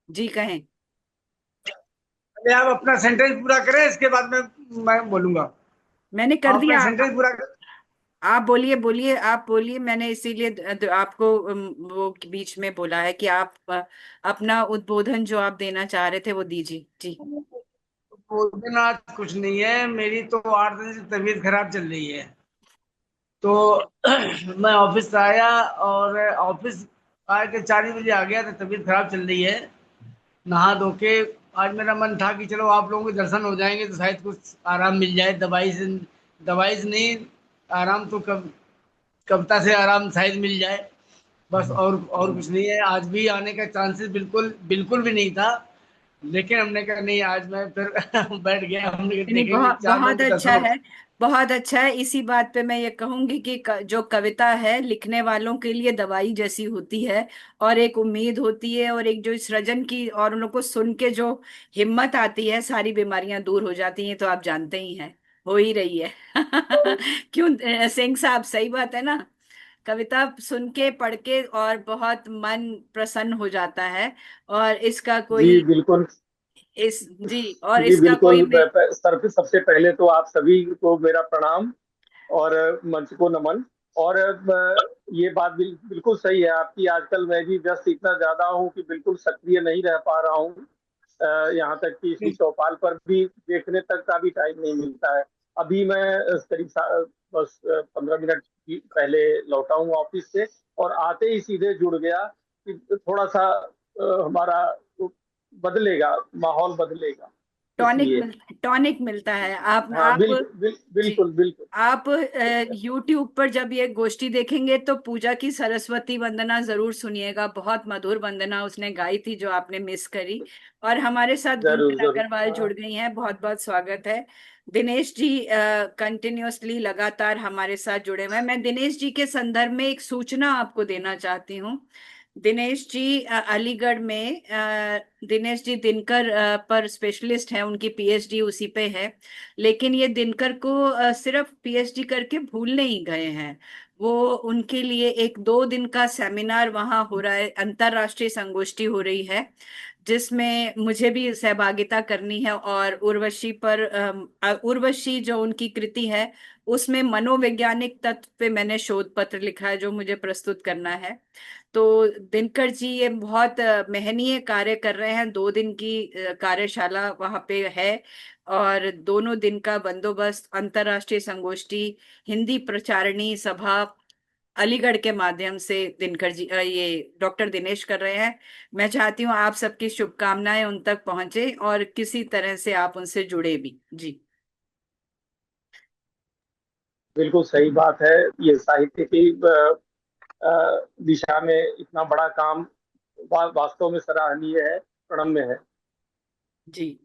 जी कहें। पहले आप अपना सेंटेंस पूरा करें, इसके बाद मैं बोलूंगा। मैंने कर आप अपना दिया। सेंटेंस पूरा करें। आप बोलिए, बोलिए, आप बोलिए। मैंने इसीलिए आपको वो बीच में बोला है कि आप अपना उद्बोधन जो आप देना चाह रहे थे वो दीजिए जी। भोजन आज कुछ नहीं है, मेरी तो 8 दिन से तबीयत खराब चल रही है। तो मैं ऑफिस से आया और ऑफिस आके 4 बजे आ गया, तो तबीयत खराब चल रही है। नहा धो के आज मेरा मन था कि चलो आप लोगों के दर्शन हो जाएंगे तो शायद कुछ आराम मिल जाए। दवाई से नहीं, आराम तो कविता से आराम शायद मिल जाए। बस और कुछ नहीं है। आज भी आने का चांसेस बिल्कुल बिल्कुल भी नहीं था, लेकिन हमने कहा नहीं, आज मैं फिर बैठ गया। हमने कहा नहीं, देखेंगे बहुत चार बहुत लोग अच्छा दसों। है। बहुत अच्छा है। इसी बात पे मैं ये कहूंगी कि जो कविता है लिखने वालों के लिए दवाई जैसी होती है, और एक उम्मीद होती है, और एक जो सृजन की, और उन लोग को सुन के जो हिम्मत आती है, सारी बीमारियां दूर हो जाती हैं। तो आप जानते ही हैं, हो ही रही है। क्यों सिंह साहब, सही बात है ना? कविता सुन के, पढ़ के, और बहुत मन प्रसन्न हो जाता है। और इसका जी कोई बिल्कुल। इस जी, और जी इसका कोई बिल्कुल। सबसे पहले तो आप सभी को मेरा प्रणाम और मंच को नमन। और ये बात बिल्कुल सही है आपकी। आजकल मैं भी व्यस्त इतना ज्यादा हूँ कि बिल्कुल सक्रिय नहीं रह पा रहा हूँ। यहाँ तक कि इसी चौपाल पर भी देखने तक का भी टाइम नहीं मिलता है। अभी मैं करीब बस 15 मिनट पहले लौटा हूँ ऑफिस से, और आते ही सीधे जुड़ गया कि थोड़ा सा हमारा बदलेगा, माहौल बदलेगा, टॉनिक इसलिए। मिल टॉनिक मिलता है। हाँ आप बिल्कुल जी, बिल्कुल बिल्कुल। आप यूट्यूब पर जब ये गोष्ठी देखेंगे तो पूजा की सरस्वती वंदना जरूर सुनिएगा। बहुत मधुर वंदना उसने गाई थी, जो आपने मिस करी। और हमारे साथ जरूर गुंजन जरूर। अग्रवाल जुड़ गई हैं, बहुत बहुत स्वागत है। दिनेश जी कंटिन्यूअसली लगातार हमारे साथ जुड़े हुए हैं। मैं दिनेश जी के संदर्भ में एक सूचना आपको देना चाहती हूँ। दिनेश जी अलीगढ़ में, दिनेश जी दिनकर पर स्पेशलिस्ट है, उनकी पीएचडी उसी पे है। लेकिन ये दिनकर को सिर्फ पीएचडी करके भूल नहीं गए हैं। वो उनके लिए एक 2 दिन का सेमिनार वहां हो रहा है, अंतरराष्ट्रीय संगोष्ठी हो रही है, जिसमें मुझे भी सहभागिता करनी है। और उर्वशी पर उर्वशी जो उनकी कृति है, उसमें मनोवैज्ञानिक तत्व पे मैंने शोध पत्र लिखा है, जो मुझे प्रस्तुत करना है। तो दिनकर जी ये बहुत महनीय कार्य कर रहे हैं। 2 दिन की कार्यशाला वहां पे है, और दोनों दिन का बंदोबस्त अंतर्राष्ट्रीय संगोष्ठी हिंदी प्रचारणी सभा अलीगढ़ के माध्यम से दिनकर जी ये डॉक्टर दिनेश कर रहे हैं। मैं चाहती हूँ आप सबकी शुभकामनाएं उन तक पहुंचे, और किसी तरह से आप उनसे जुड़े भी। जी। बिल्कुल सही बात है। ये साहित्य की दिशा में इतना बड़ा काम वास्तव में सराहनीय है, प्रणम्य है। जी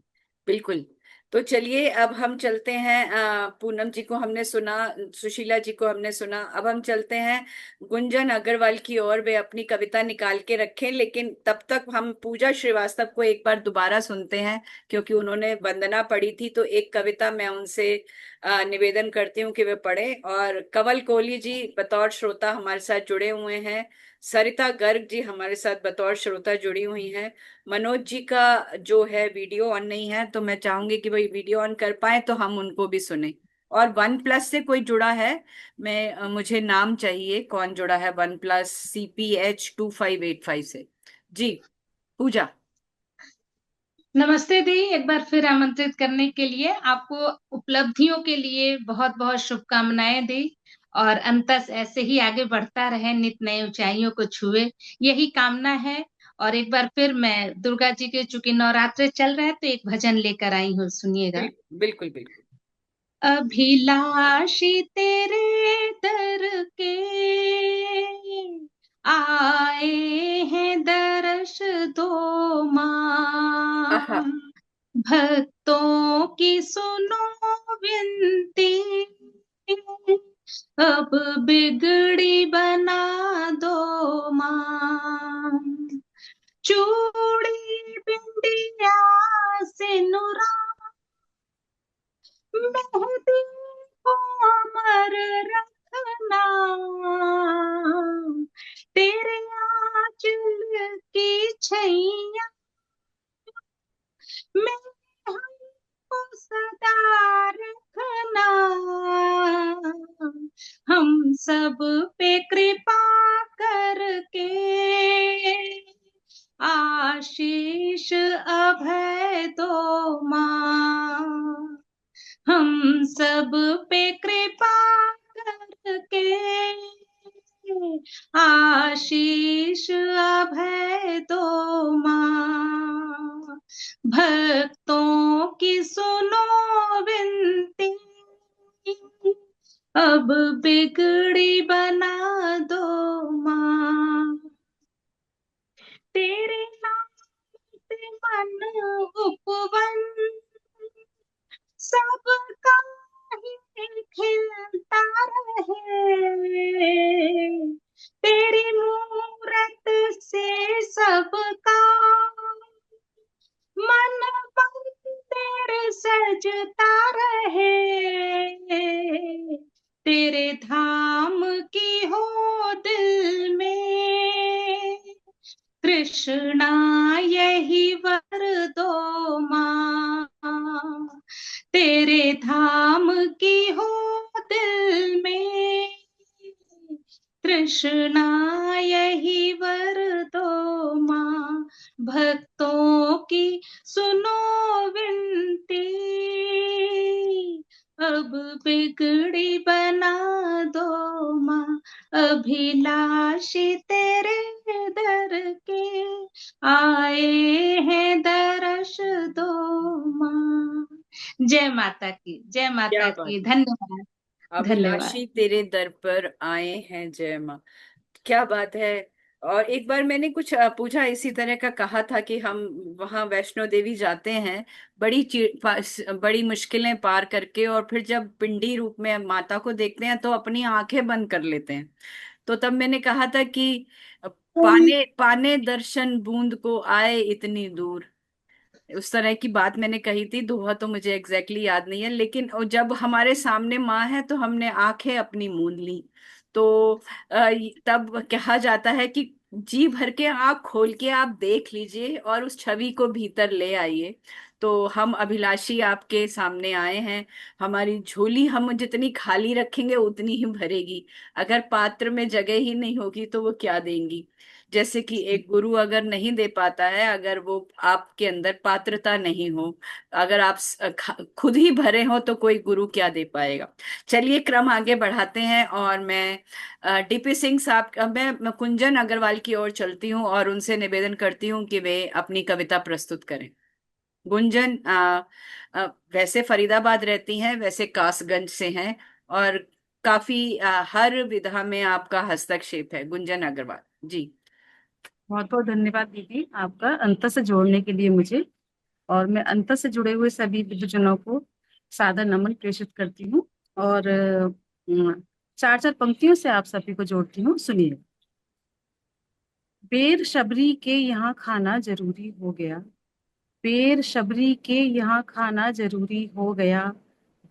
बिल्कुल। तो चलिए, अब हम चलते हैं। पूनम जी को हमने सुना, सुशीला जी को हमने सुना, अब हम चलते हैं गुंजन अग्रवाल की ओर। वे अपनी कविता निकाल के रखें, लेकिन तब तक हम पूजा श्रीवास्तव को एक बार दोबारा सुनते हैं, क्योंकि उन्होंने वंदना पढ़ी थी। तो एक कविता मैं उनसे निवेदन करती हूँ कि वे पढ़े। और कंवल कोहली जी बतौर श्रोता हमारे साथ जुड़े हुए हैं। सरिता गर्ग जी हमारे साथ बतौर श्रोता जुड़ी हुई हैं। मनोज जी का जो है वीडियो ऑन नहीं है, तो मैं चाहूंगी कि भाई वीडियो ऑन कर पाए तो हम उनको भी सुने। और वन प्लस से कोई जुड़ा है? मुझे नाम चाहिए, कौन जुड़ा है वन प्लस CPH 2585 से? जी, पूजा। नमस्ते दी, एक बार फिर आमंत्रित करने के लिए आपको उपलब्धियों के लिए बहुत बहुत शुभकामनाएं दी। और अंतस ऐसे ही आगे बढ़ता रहे, नित नए ऊंचाइयों को छुए, यही कामना है। और एक बार फिर मैं दुर्गा जी के, चूंकि नवरात्रे चल रहे हैं, तो एक भजन लेकर आई हूँ, सुनिएगा। बिल्कुल बिल्कुल। अभिलाषी तेरे दर के आए हैं, दर्श दो आहा। माँ। भक्तों की सुनो विनती, अब बिगड़ी बना दो माँ। चूड़ी बिंदिया सिनुरा, मेहंदी को अमर रखना, तेरे आंचल की छैया में हमको सदा रखना। हम सब पे कृपा करके आशीष अभय दो माँ। हम सब पे कृपा करके आशीष अभय दो माँ। भक्तों की सुनो विनती, अब बिगड़ी बना दो माँ। तेरे नाम से मन उपवन सबका ही खिलता रहे, तेरी मूरत से सबका मन मंदिर सजता रहे, तेरे धाम की हो दिल में कृष्णा यही वर दो माँ, तेरे धाम की हो दिल में कृष्णा यही वर दो माँ, भक्तों की सुनो विनती अब बिगड़ी बना दो माँ, अभिलाषी तेरे दर के आए हैं दर्श दो माँ। जय माता की, जय माता क्या बात की, है। धन्यवाद। धन्यवाद। अभिलाषी तेरे दर पर आए हैं जय माँ। क्या बात है। और एक बार मैंने कुछ पूछा इसी तरह का, कहा था कि हम वहां वैष्णो देवी जाते हैं बड़ी मुश्किलें पार करके, और फिर जब पिंडी रूप में माता को देखते हैं तो अपनी आंखें बंद कर लेते हैं। तो तब मैंने कहा था कि पाने पाने दर्शन बूंद को आए इतनी दूर, उस तरह की बात मैंने कही थी। दोहा तो मुझे एग्जैक्टली याद नहीं है, लेकिन जब हमारे सामने माँ है तो हमने आंखें अपनी मूंद ली। तो तब कहा जाता है कि जी भर के आंख खोल के आप देख लीजिए और उस छवि को भीतर ले आइए। तो हम अभिलाषी आपके सामने आए हैं। हमारी झोली हम जितनी खाली रखेंगे उतनी ही भरेगी। अगर पात्र में जगह ही नहीं होगी तो वो क्या देंगी। जैसे कि एक गुरु अगर नहीं दे पाता है, अगर वो आपके अंदर पात्रता नहीं हो, अगर आप खुद ही भरे हो तो कोई गुरु क्या दे पाएगा। चलिए क्रम आगे बढ़ाते हैं, और मैं डीपी सिंह साहब मैं कुंजन अग्रवाल की ओर चलती हूँ और उनसे निवेदन करती हूँ कि वे अपनी कविता प्रस्तुत करें। गुंजन वैसे फरीदाबाद रहती हैं, वैसे कासगंज से हैं, और काफी हर विधा में आपका हस्तक्षेप है। गुंजन अग्रवाल जी। बहुत बहुत धन्यवाद दीदी, आपका अंत से जोड़ने के लिए मुझे। और मैं अंत से जुड़े हुए सभी विद्वजनों को सादर नमन प्रेषित करती हूँ। और चार चार पंक्तियों से आप सभी को जोड़ती हूँ, सुनिए। बेर शबरी के यहाँ खाना जरूरी हो गया, बेर शबरी के यहाँ खाना जरूरी हो गया,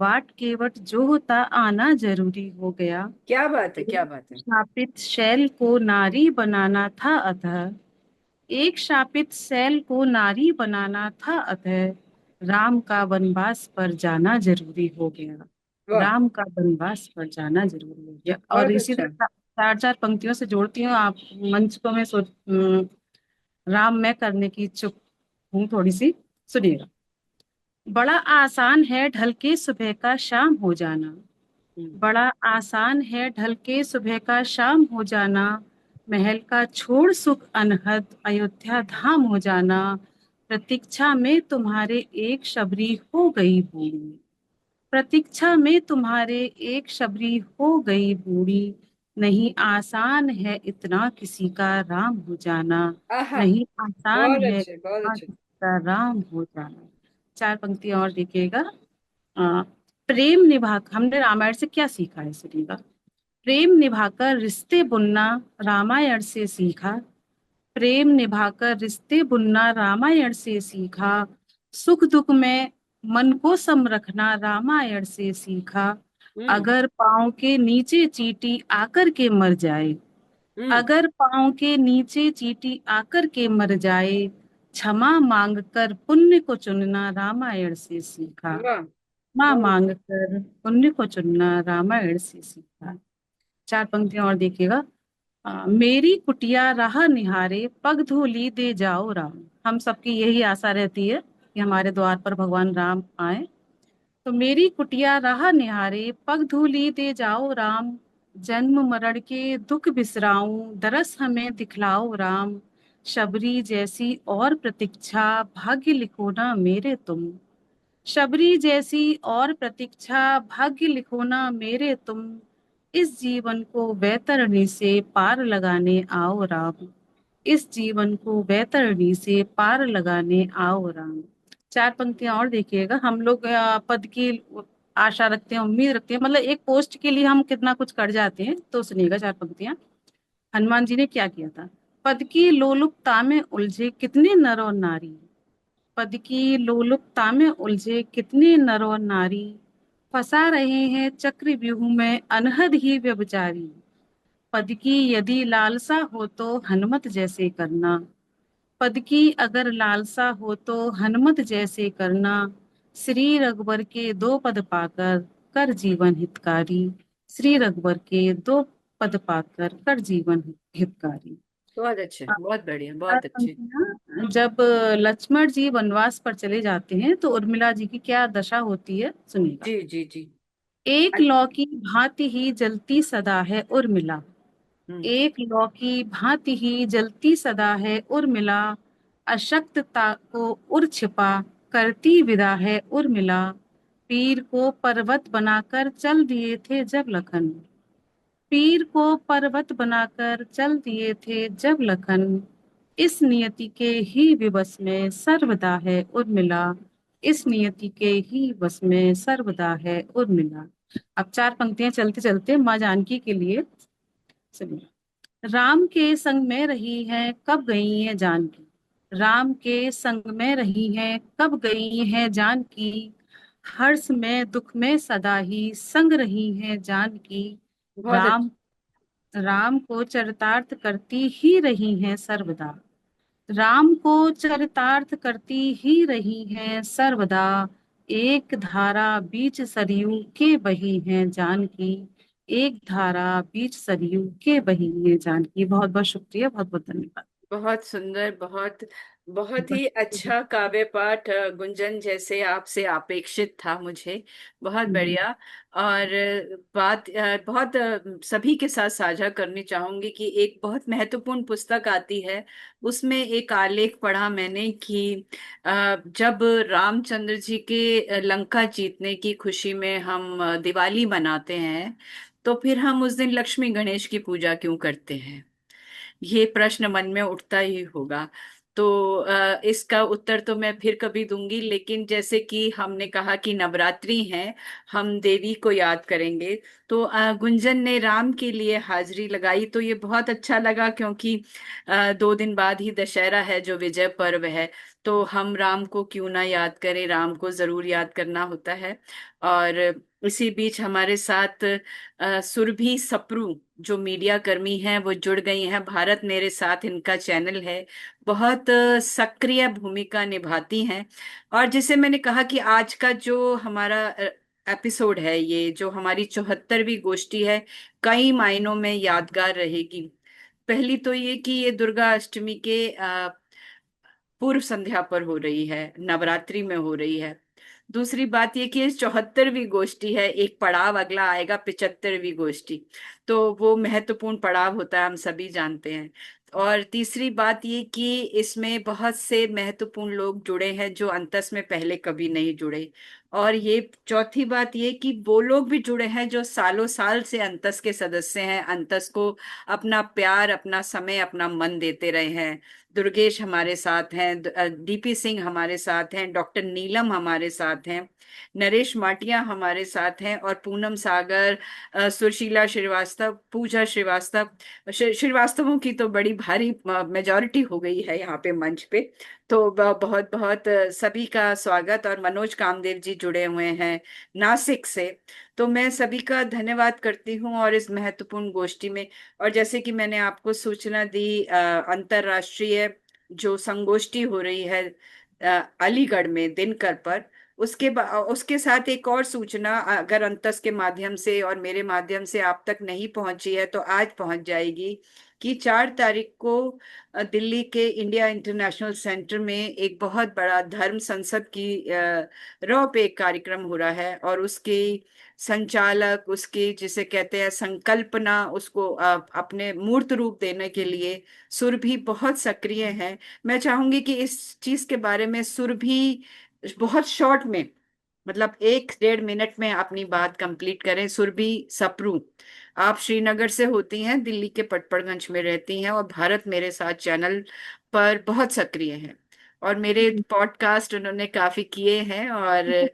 वाट केवट जो होता आना जरूरी हो गया। क्या बात है, क्या एक बात है। शापित शैल को नारी बनाना था अतः, एक शापित शैल को नारी बनाना था अतः, राम का वनवास पर जाना जरूरी हो गया, वाह, राम का वनवास पर जाना जरूरी हो गया। और बहुत इसी अच्छा। तरह चार चार पंक्तियों से जोड़ती हूँ आप मंच को। मैं राम मैं करने की इच्छुक हूँ थोड़ी सी, सुनिएगा। बड़ा आसान है ढल के सुबह का शाम हो जाना, बड़ा आसान है ढल के सुबह का शाम हो जाना, महल का छोड़ सुख अनहद अयोध्या धाम हो जाना, प्रतीक्षा में तुम्हारे एक शबरी हो गई बूढ़ी, प्रतीक्षा में तुम्हारे एक शबरी हो गई बूढ़ी, नहीं आसान है इतना किसी का राम हो जाना, आहा, नहीं आसान बहुत है अच्छे, बहुत इतना अच्छे। किसी का राम हो जाना। चार पंक्तियां और देखिएगा। अ, प्रेम निभा, हमने रामायण से क्या सीखा है सुनिएगा। प्रेम निभाकर रिश्ते बुनना रामायण से सीखा, प्रेम निभाकर रिश्ते बुनना रामायण से सीखा, सुख दुख में मन को सम रखना रामायण से सीखा, हम्म। अगर पाँव के नीचे चींटी आकर के मर जाए, हम्म। अगर पाँव के नीचे चींटी आकर के मर जाए, क्षमा मांग कर पुण्य को चुनना रामायण से सीखा, वाह, क्षमा बहुत मांग कर पुण्य को चुनना रामायण से सीखा। चार पंक्तियां और देखिएगा। मेरी कुटिया राह निहारे पग धूली दे जाओ राम, हम सबकी यही आशा रहती है कि हमारे द्वार पर भगवान राम आए। तो मेरी कुटिया राह निहारे पग धूली दे जाओ राम, जन्म मरण के दुख बिसराऊं दरस हमें दिखलाओ राम, शबरी जैसी और प्रतीक्षा भाग्य लिखो ना मेरे तुम, शबरी जैसी और प्रतीक्षा भाग्य लिखो ना मेरे तुम, इस जीवन को वैतरणी से पार लगाने आओ राम, इस जीवन को बैतरणी से पार लगाने आओ राम। चार पंक्तियां और देखिएगा। हम लोग पद की आशा रखते हैं, उम्मीद रखते हैं, मतलब एक पोस्ट के लिए हम कितना कुछ कर जाते हैं। तो सुनिएगा चार पंक्तियां। हनुमान जी ने क्या किया था। पद की लोलुपता में उलझे कितने नर और नारी, पद की लोलुपता में उलझे कितने नर और नारी, फंसा रहे हैं चक्रव्यूह में अनहद ही व्यभिचारी। पद की यदि लालसा हो तो हनुमत जैसे करना, पद की अगर लालसा हो तो हनुमत जैसे करना। श्री रघुवर के दो पद पाकर कर जीवन हितकारी, श्री रघुवर के दो पद पाकर कर जीवन हितकारी। बहुत अच्छे, बहुत बढ़िया, चार बहुत अच्छे। पंक्तियां। जब लक्ष्मण जी वनवास पर चले जाते हैं तो उर्मिला जी की क्या दशा होती है, सुनिएगा। जी जी जी। एक लौ की भांति ही जलती सदा है उर्मिला, हम्म। एक लौ की भांति ही जलती सदा है उर्मिला। अशक्तता को उर छिपा करती विदा है उर्मिला। पीर को पर्वत बनाकर चल दिए थे जब लखन, पीर को पर्वत बनाकर चल दिए थे जब लखन। इस नियति के ही विवश में सर्वदा है उर्मिला, इस नियति के ही वश में सर्वदा है उर्मिला। अब चार पंक्तियां चलते चलते माँ जानकी के लिए सुनिए। राम के संग में रही है कब गई है जानकी, राम के संग में रही है कब गई है जानकी। हर्ष में दुख में सदा ही संग रही है जानकी। बहुत अच्छे। राम राम को चरितार्थ करती ही रही हैं सर्वदा, राम को चरितार्थ करती ही रही हैं सर्वदा। एक धारा बीच सरयू के बही हैं जानकी, एक धारा बीच सरयू के बही हैं जानकी। बहुत बहुत शुक्रिया, बहुत बहुत धन्यवाद। बहुत सुंदर, बहुत बहुत ही अच्छा काव्य पाठ गुंजन, जैसे आपसे अपेक्षित था मुझे। बहुत बढ़िया। और बात बहुत सभी के साथ साझा करनी चाहूंगी कि एक बहुत महत्वपूर्ण पुस्तक आती है, उसमें एक आलेख पढ़ा मैंने कि जब रामचंद्र जी के लंका जीतने की खुशी में हम दिवाली मनाते हैं, तो फिर हम उस दिन लक्ष्मी गणेश की पूजा क्यों करते हैं, ये प्रश्न मन में उठता ही होगा। तो इसका उत्तर तो मैं फिर कभी दूंगी, लेकिन जैसे कि हमने कहा कि नवरात्रि है, हम देवी को याद करेंगे। तो गुंजन ने राम के लिए हाजिरी लगाई, तो ये बहुत अच्छा लगा, क्योंकि 2 दिन बाद ही दशहरा है जो विजय पर्व है। तो हम राम को क्यों ना याद करें, राम को जरूर याद करना होता है। और इसी बीच हमारे साथ सुरभि सप्रू जो मीडिया कर्मी हैं वो जुड़ गई हैं। भारत मेरे साथ इनका चैनल है, बहुत सक्रिय भूमिका निभाती हैं। और जैसे मैंने कहा कि आज का जो हमारा एपिसोड है, ये जो हमारी 74वीं गोष्ठी है, कई मायनों में यादगार रहेगी। पहली तो ये कि ये दुर्गा अष्टमी के पूर्व संध्या पर हो रही है, नवरात्रि में हो रही है। दूसरी बात ये कि ये 74वीं गोष्ठी है, एक पड़ाव अगला आएगा 75वीं गोष्ठी, तो वो महत्वपूर्ण पड़ाव होता है, हम सभी जानते हैं। और तीसरी बात ये कि इसमें बहुत से महत्वपूर्ण लोग जुड़े हैं जो अंतस में पहले कभी नहीं जुड़े। और ये चौथी बात ये कि वो लोग भी जुड़े हैं जो सालों साल से अंतस के सदस्य हैं, अंतस को अपना प्यार, अपना समय, अपना मन देते रहे हैं। दुर्गेश हमारे साथ हैं, डीपी सिंह हमारे साथ हैं, डॉक्टर नीलम हमारे साथ हैं, नरेश माटिया हमारे साथ हैं, और पूनम सागर, सुशीला श्रीवास्तव, पूजा श्रीवास्तव। श्रीवास्तवों की तो बड़ी भारी मेजॉरिटी हो गई है यहाँ पे मंच पे। तो बहुत बहुत सभी का स्वागत। और मनोज कामदेव जी जुड़े हुए हैं नासिक से। तो मैं सभी का धन्यवाद करती हूँ और इस महत्वपूर्ण गोष्ठी में। और जैसे कि मैंने आपको सूचना दी, अंतरराष्ट्रीय जो संगोष्ठी हो रही है अलीगढ़ में दिनकर पर, उसके साथ एक और सूचना अगर अंतस के माध्यम से और मेरे माध्यम से आप तक नहीं पहुंची है तो आज पहुंच जाएगी कि 4 तारीख को दिल्ली के इंडिया इंटरनेशनल सेंटर में एक बहुत बड़ा धर्म संसद की रॉ पे एक कार्यक्रम हो रहा है। और उसकी संचालक, उसकी जिसे कहते हैं संकल्पना, उसको अपने मूर्त रूप देने के लिए सुरभि बहुत सक्रिय है। मैं चाहूंगी कि इस चीज के बारे में सुरभि बहुत शॉर्ट में मतलब 1-1.5 मिनट में अपनी बात कंप्लीट करें। सुरभि सप्रू, आप श्रीनगर से होती हैं, दिल्ली के पटपड़गंज में रहती हैं, और भारत मेरे साथ चैनल पर बहुत सक्रिय हैं, और मेरे पॉडकास्ट उन्होंने काफी किए हैं, और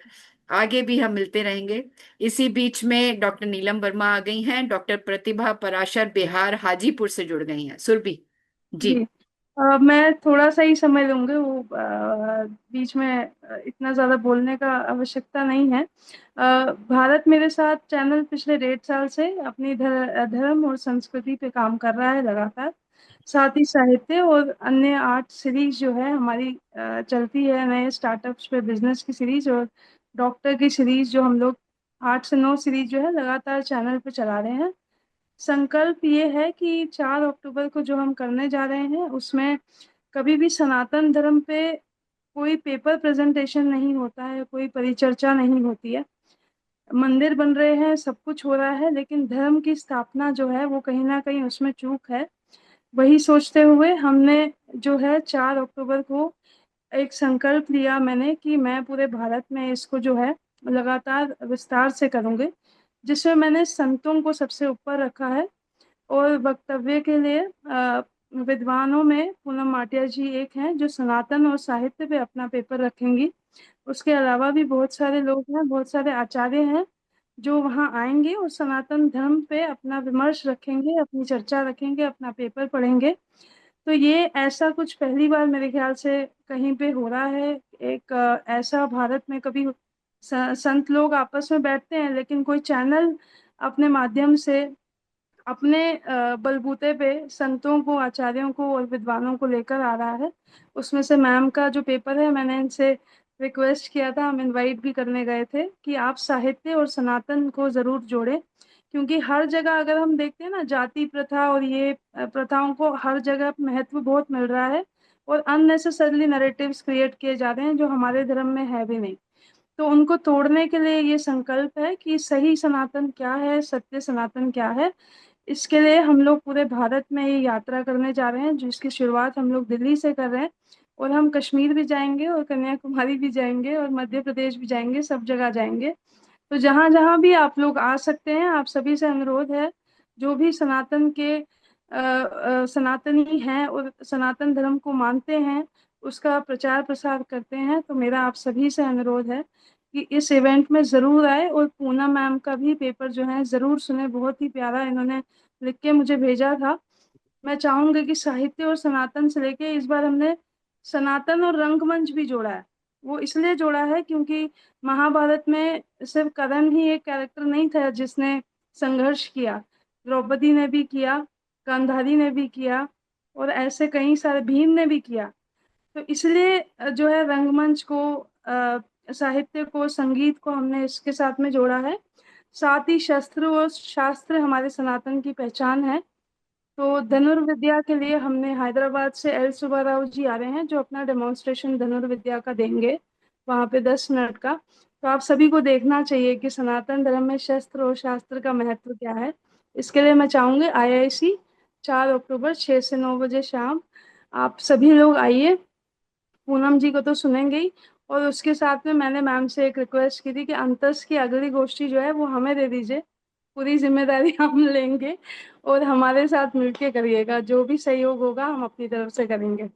आगे भी हम मिलते रहेंगे। इसी बीच में डॉक्टर नीलम वर्मा आ गई हैं, डॉक्टर प्रतिभा पराशर बिहार हाजीपुर से जुड़ गई हैं। सुरभि जी। जी। मैं थोड़ा सा ही समय लूंगी, वो बीच में इतना ज्यादा बोलने का आवश्यकता नहीं है। भारत मेरे साथ चैनल पिछले 1.5 साल से अपनी धर्म और संस्कृति पे काम कर रहा है लगातार। साथ ही साहित्य और अन्य आर्ट सीरीज जो है हमारी चलती है, नए स्टार्टअप्स पे बिजनेस की सीरीज और डॉक्टर की सीरीज, जो हम लोग 8 से 9 सीरीज जो है लगातार चैनल पे चला रहे हैं। संकल्प ये है कि 4 अक्टूबर को जो हम करने जा रहे हैं उसमें कभी भी सनातन धर्म पे कोई पेपर प्रेजेंटेशन नहीं होता है, कोई परिचर्चा नहीं होती है। मंदिर बन रहे हैं, सब कुछ हो रहा है, लेकिन धर्म की स्थापना जो है वो कहीं ना कहीं उसमें चूक है। वही सोचते हुए हमने जो है 4 अक्टूबर को एक संकल्प लिया मैंने कि मैं पूरे भारत में इसको जो है लगातार विस्तार से करूंगी, जिसमें मैंने संतों को सबसे ऊपर रखा है। और वक्तव्य के लिए विद्वानों में पूनम माटिया जी एक हैं जो सनातन और साहित्य पे अपना पेपर रखेंगी। उसके अलावा भी बहुत सारे लोग हैं, बहुत सारे आचार्य हैं जो वहाँ आएंगे और सनातन धर्म पे अपना विमर्श रखेंगे, अपनी चर्चा रखेंगे, अपना पेपर पढ़ेंगे। तो ये ऐसा कुछ पहली बार मेरे ख्याल से कहीं पे हो रहा है। एक ऐसा भारत में कभी संत लोग आपस में बैठते हैं, लेकिन कोई चैनल अपने माध्यम से अपने बलबूते पे संतों को, आचार्यों को और विद्वानों को लेकर आ रहा है। उसमें से मैम का जो पेपर है, मैंने इनसे रिक्वेस्ट किया था, हम इनवाइट भी करने गए थे कि आप साहित्य और सनातन को जरूर जोड़ें, क्योंकि हर जगह अगर हम देखते हैं ना, जाति प्रथा और ये प्रथाओं को हर जगह महत्व बहुत मिल रहा है और अननेसेसरली नैरेटिव्स क्रिएट किए जा रहे हैं जो हमारे धर्म में है भी नहीं। तो उनको तोड़ने के लिए ये संकल्प है कि सही सनातन क्या है, सत्य सनातन क्या है। इसके लिए हम लोग पूरे भारत में ये यात्रा करने जा रहे हैं, जिसकी शुरुआत हम लोग दिल्ली से कर रहे हैं, और हम कश्मीर भी जाएंगे और कन्याकुमारी भी जाएंगे और मध्य प्रदेश भी जाएंगे, सब जगह जाएंगे। तो जहाँ जहाँ भी आप लोग आ सकते हैं, आप सभी से अनुरोध है, जो भी सनातन के सनातनी हैं और सनातन धर्म को मानते हैं, उसका प्रचार प्रसार करते हैं, तो मेरा आप सभी से अनुरोध है कि इस इवेंट में जरूर आए और पूनम मैम का भी पेपर जो है जरूर सुने। बहुत ही प्यारा इन्होंने लिख के मुझे भेजा था। मैं चाहूंगी कि साहित्य और सनातन से लेके इस बार हमने सनातन और रंगमंच भी जोड़ा है। वो इसलिए जोड़ा है क्योंकि महाभारत में सिर्फ कर्ण ही एक कैरेक्टर नहीं था जिसने संघर्ष किया, द्रौपदी ने भी किया, गांधारी ने भी किया, और ऐसे कई सारे, भीम ने भी किया। तो इसलिए जो है रंगमंच को, साहित्य को, संगीत को हमने इसके साथ में जोड़ा है। साथ ही शस्त्र और शास्त्र हमारे सनातन की पहचान है। तो धनुर्विद्या के लिए हमने हैदराबाद से एल सुब्बाराव जी आ रहे हैं जो अपना डेमोन्स्ट्रेशन धनुर्विद्या का देंगे वहाँ पे 10 मिनट का। तो आप सभी को देखना चाहिए कि सनातन धर्म में शस्त्र और शास्त्र का महत्व क्या है। इसके लिए मैं चाहूंगी IIC 4 अक्टूबर 6 से 9 बजे शाम आप सभी लोग आइए। पूनम जी को तो सुनेंगे ही, और उसके साथ में मैंने मैम से एक रिक्वेस्ट की थी कि अंतस की अगली गोष्ठी जो है वो हमें दे दीजिए, पूरी जिम्मेदारी हम लेंगे और हमारे साथ मिलके करिएगा, जो भी सहयोग होगा हम अपनी तरफ से करेंगे।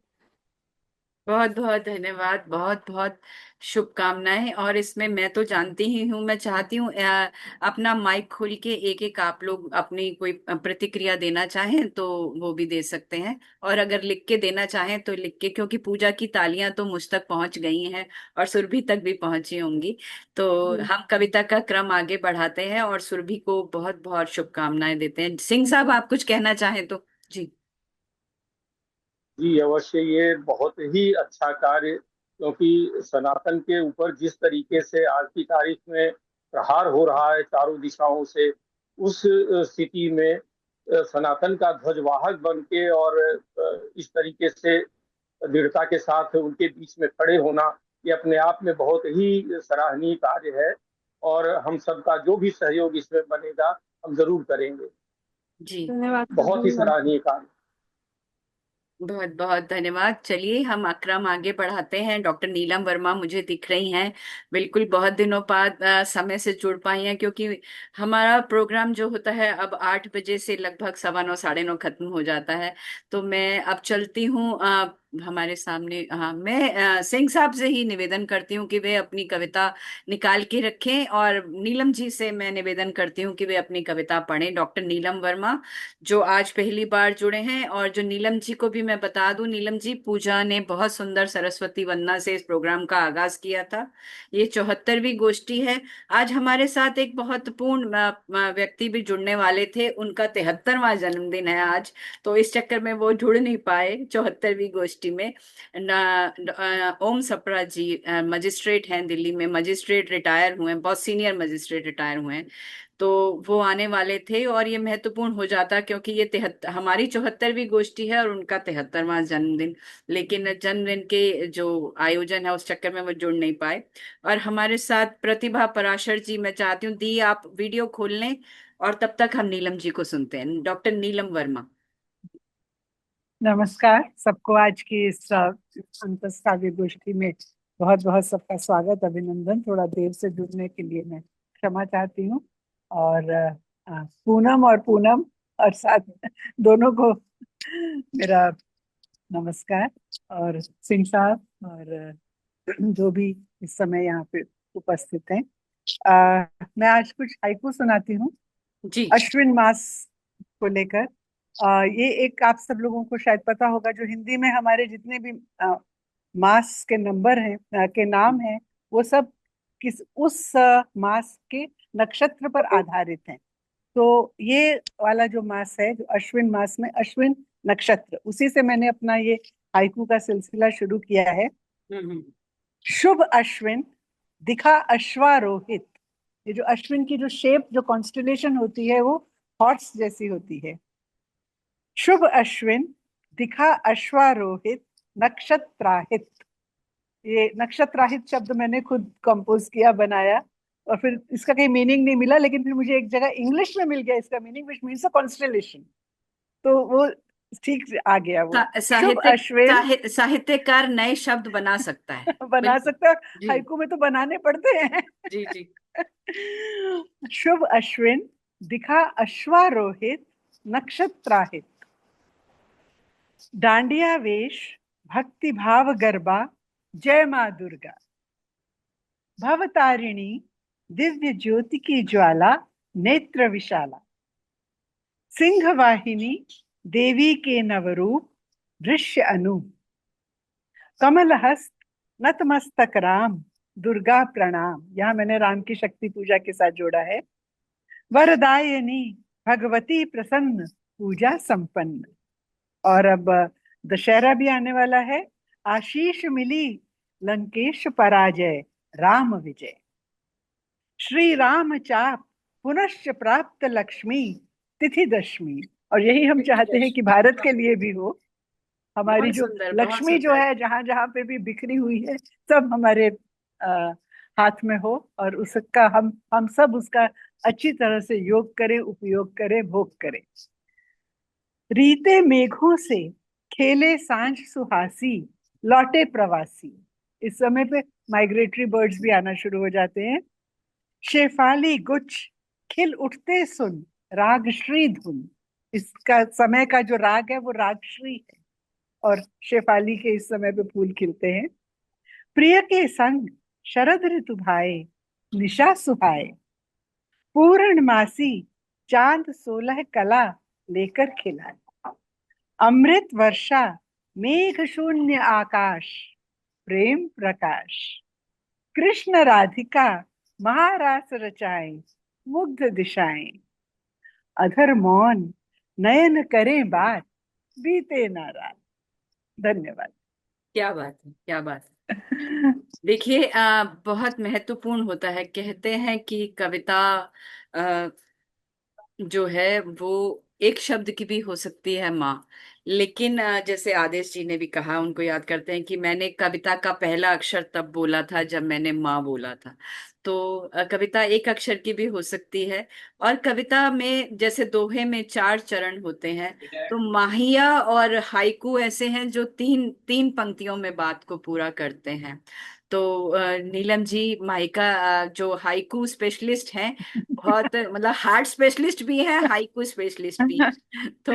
बहुत बहुत धन्यवाद, बहुत बहुत शुभकामनाएं। और इसमें मैं तो जानती ही हूँ, मैं चाहती हूँ अपना माइक खोल के एक एक आप लोग अपनी कोई प्रतिक्रिया देना चाहें तो वो भी दे सकते हैं, और अगर लिख के देना चाहें तो लिख के, क्योंकि पूजा की तालियां तो मुझ तक पहुंच गई हैं और सुरभि तक भी पहुंची होंगी। तो हम कविता का क्रम आगे बढ़ाते हैं और सुरभि को बहुत बहुत शुभकामनाएं देते हैं। सिंह साहब, आप कुछ कहना चाहें तो जी। जी अवश्य, ये बहुत ही अच्छा कार्य, क्योंकि सनातन के ऊपर जिस तरीके से आज की तारीख में प्रहार हो रहा है चारों दिशाओं से, उस स्थिति में सनातन का ध्वजवाहक बन के और इस तरीके से दृढ़ता के साथ उनके बीच में खड़े होना, ये अपने आप में बहुत ही सराहनीय कार्य है। और हम सबका जो भी सहयोग इसमें बनेगा हम जरूर करेंगे। जी धन्यवाद। बहुत ही सराहनीय कार्य। बहुत बहुत धन्यवाद। चलिए हम अक्रम आगे बढ़ाते हैं। डॉक्टर नीलम वर्मा मुझे दिख रही हैं, बिल्कुल बहुत दिनों बाद समय से जुड़ पाई हैं, क्योंकि हमारा प्रोग्राम जो होता है अब 8 बजे से लगभग 9:15 9:30 खत्म हो जाता है। तो मैं अब चलती हूँ हमारे सामने। हाँ, मैं सिंह साहब से ही निवेदन करती हूँ कि वे अपनी कविता निकाल के रखें, और नीलम जी से मैं निवेदन करती हूँ कि वे अपनी कविता पढ़ें। डॉक्टर नीलम वर्मा जो आज पहली बार जुड़े हैं, और जो नीलम जी को भी मैं बता दूं, नीलम जी पूजा ने बहुत सुंदर सरस्वती वंदना से इस प्रोग्राम का आगाज किया था। ये 74वीं गोष्ठी है। आज हमारे साथ एक महत्वपूर्ण व्यक्ति भी जुड़ने वाले थे, उनका 73वां जन्मदिन है आज। तो इस चक्कर में वो जुड़ नहीं पाए 74वीं गोष्ठी में। ओम सप्रा जी मजिस्ट्रेट हैं, दिल्ली में मजिस्ट्रेट रिटायर हुए हैं, बहुत सीनियर मजिस्ट्रेट रिटायर हुए हैं। तो वो आने वाले थे, और ये महत्वपूर्ण हो जाता क्योंकि ये हमारी 74वीं गोष्ठी है और उनका 73वां जन्मदिन। लेकिन जन्मदिन के जो आयोजन है उस चक्कर में वो जुड़ नहीं पाए। और हमारे साथ प्रतिभा पराशर जी, मैं चाहती हूँ दी आप वीडियो खोल लें, और तब तक हम नीलम जी को सुनते हैं। डॉक्टर नीलम वर्मा। नमस्कार सबको। आज की इस अंतस्काव्य गोष्ठी में बहुत बहुत सबका स्वागत, अभिनंदन। थोड़ा देर से जुड़ने के लिए मैं क्षमा चाहती हूँ। और पूनम और पूनम और साथ दोनों को मेरा नमस्कार। और सिंह साहब और जो भी इस समय यहाँ पे उपस्थित हैं। मैं आज कुछ हाइकू सुनाती हूँ जी। अश्विन मास को लेकर। ये एक आप सब लोगों को शायद पता होगा, जो हिंदी में हमारे जितने भी मास के नंबर हैं, के नाम हैं, वो सब उस मास के नक्षत्र पर आधारित हैं। तो ये वाला जो मास है, जो अश्विन मास में अश्विन नक्षत्र, उसी से मैंने अपना ये हाइकू का सिलसिला शुरू किया है। शुभ अश्विन दिखा अश्वारोहित। ये जो अश्विन की जो शेप, जो कॉन्स्टलेशन होती है, वो हॉर्स जैसी होती है। शुभ अश्विन दिखा अश्वारोहित नक्षत्राहित। ये नक्षत्राहित शब्द मैंने खुद कंपोज किया, बनाया, और फिर इसका कहीं मीनिंग नहीं मिला, लेकिन फिर मुझे एक जगह इंग्लिश में मिल गया इसका meaning, which means a constellation. तो वो ठीक आ गया वो। शुभ अश्विन साहित्यकार नए शब्द बना सकता है। बना सकता है, जी हाइकू में तो बनाने पड़ते हैं। जी जी। शुभ अश्विन दिखा अश्वारोहित नक्षत्राहित। डांडिया वेश भक्ति भाव गरबा जय माँ दुर्गा। भवतारिणी दिव्य ज्योति की ज्वाला नेत्र विशाला। सिंह वाहिनी देवी के नवरूप दृश्य अनूप। कमल हस्त नतमस्तक राम दुर्गा प्रणाम। यहाँ मैंने राम की शक्ति पूजा के साथ जोड़ा है। वरदायिनी भगवती प्रसन्न पूजा संपन्न। और अब दशहरा भी आने वाला है। आशीष मिली लंकेश पराजय राम विजय। श्री राम चाप पुनश्च प्राप्त लक्ष्मी तिथि दशमी। और यही हम चाहते हैं कि भारत के लिए भी हो। हमारी जो लक्ष्मी जो है, जहां जहां पे भी बिखरी हुई है, सब हमारे हाथ में हो, और उसका हम सब उसका अच्छी तरह से योग करें, उपयोग करें, भोग करें। रीते मेघों से खेले सांझ सुहासी लौटे प्रवासी। इस समय पे माइग्रेटरी बर्ड्स भी आना शुरू हो जाते हैं। शेफाली गुच्छ खिल उठते सुन राग श्री धुन। इसका समय का जो राग है वो राग श्री है, और शेफाली के इस समय पे फूल खिलते हैं। प्रिय के संग शरद ऋतु भाए निशा सुहाए। पूर्णमासी चांद 16 कला लेकर खिलाए। अमृत वर्षा मेघ शून्य आकाश प्रेम प्रकाश। कृष्ण राधिका महारास रचाए मुग्ध दिशाएं। अधर मौन नयन करें बात बीते ना रात। धन्यवाद। क्या बात है, क्या बात है। देखिए बहुत महत्वपूर्ण होता है। कहते हैं कि कविता जो है वो एक शब्द की भी हो सकती है माँ। लेकिन जैसे आदेश जी ने भी कहा, उनको याद करते हैं कि मैंने कविता का पहला अक्षर तब बोला था जब मैंने माँ बोला था। तो कविता एक अक्षर की भी हो सकती है। और कविता में जैसे दोहे में 4 चरण होते हैं, तो माहिया और हाइकू ऐसे हैं जो तीन तीन पंक्तियों में बात को पूरा करते हैं। तो नीलम जी माइका जो हाइकू स्पेशलिस्ट हैं, बहुत मतलब हार्ट स्पेशलिस्ट भी हैं, हाइकू स्पेशलिस्ट भी हैं। तो